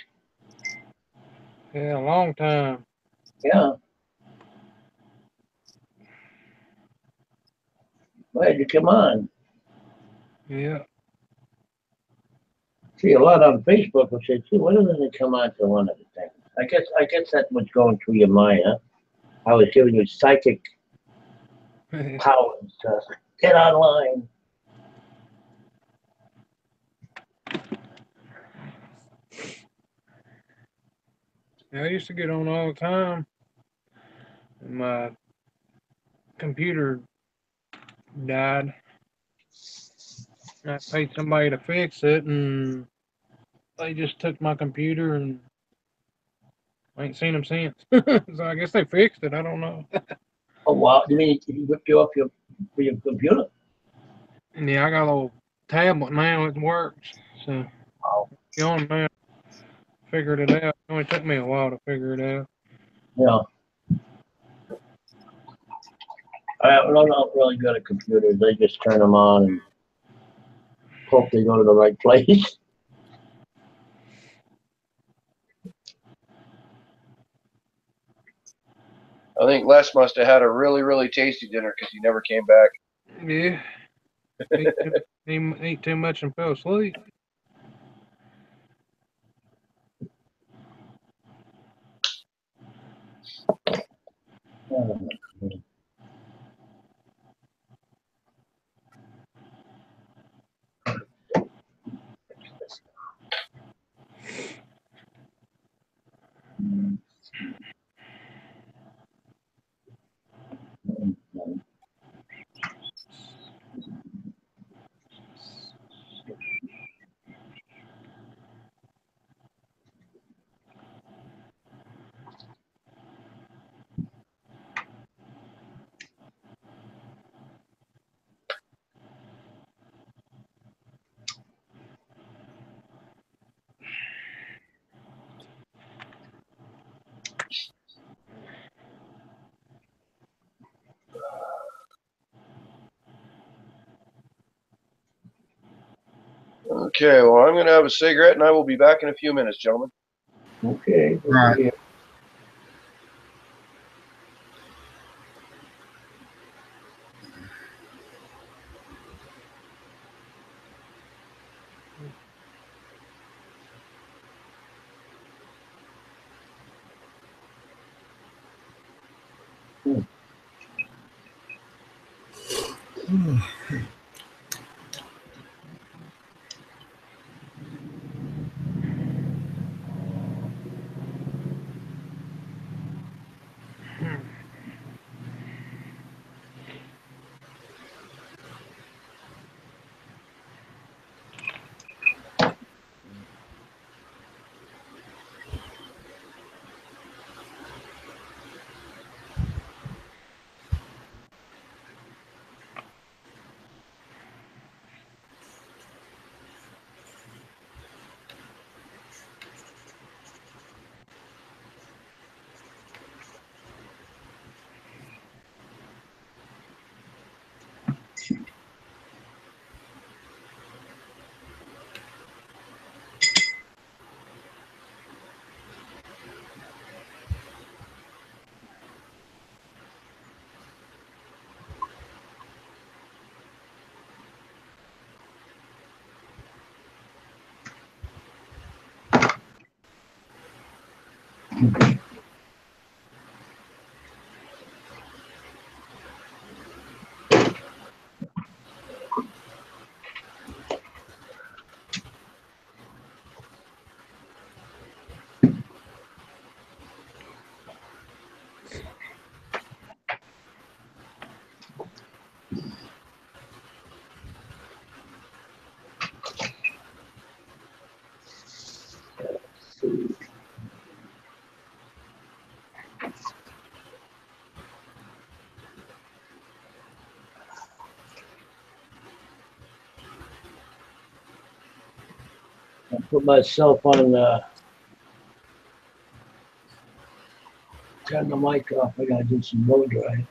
Yeah, a long time. Yeah. Glad you come on. Yeah. See a lot on Facebook who said, gee, why doesn't it come on to one of the things? I guess that's what's going through your mind, huh? I was giving you psychic powers to get online. Yeah, I used to get on all the time. And my computer died. I paid somebody to fix it, and they just took my computer, and I ain't seen them since. So I guess they fixed it. I don't know. Oh, wow. You mean he ripped you off your computer? And yeah, I got a little tablet now. It works. So Wow. you on now. Figured it out. It only took me a while to figure it out. Yeah. I'm not really good at computers. They just turn them on and hope they go to the right place. I think Les must have had a really, really tasty dinner because he never came back. Yeah. Ate too much and fell asleep. Okay, well, I'm going to have a cigarette, and I will be back in a few minutes, gentlemen. Okay. All right. I put myself on, turn the mic off. I gotta do some blow drying.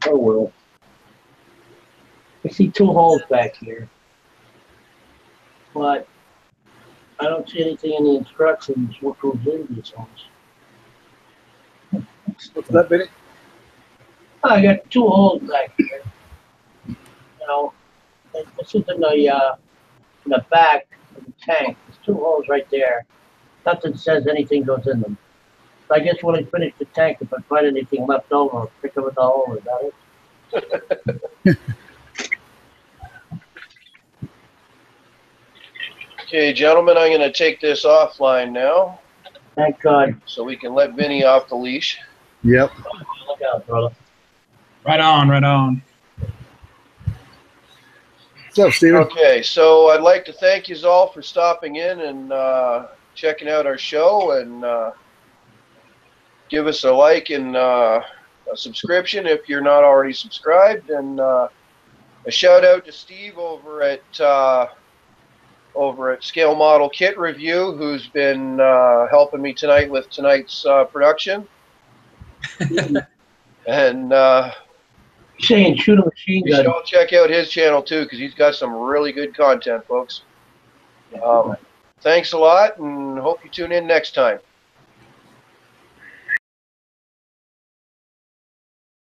Oh well. I see 2 holes back here, but I don't see anything in the instructions what goes in these holes. What's that, Benny? I got 2 holes back here. You know, this is in the back of the tank. There's 2 holes right there. Nothing says anything goes in them. So I guess when I finish the tank, if I find anything left over, I'll pick up with the hole. Is that it? Okay, gentlemen, I'm going to take this offline now Thank God. so we can let Vinny off the leash. Yep. Look out, brother. Right on, right on. What's up, Steven? Okay, so I'd like to thank you all for stopping in and checking out our show, and give us a like and a subscription if you're not already subscribed, and a shout out to Steve over at Scale Model Kit Review, who's been helping me tonight with tonight's production. And Saying shoot a machine you should gun. all check out his channel too, because he's got some really good content, folks. Thanks a lot, and hope you tune in next time.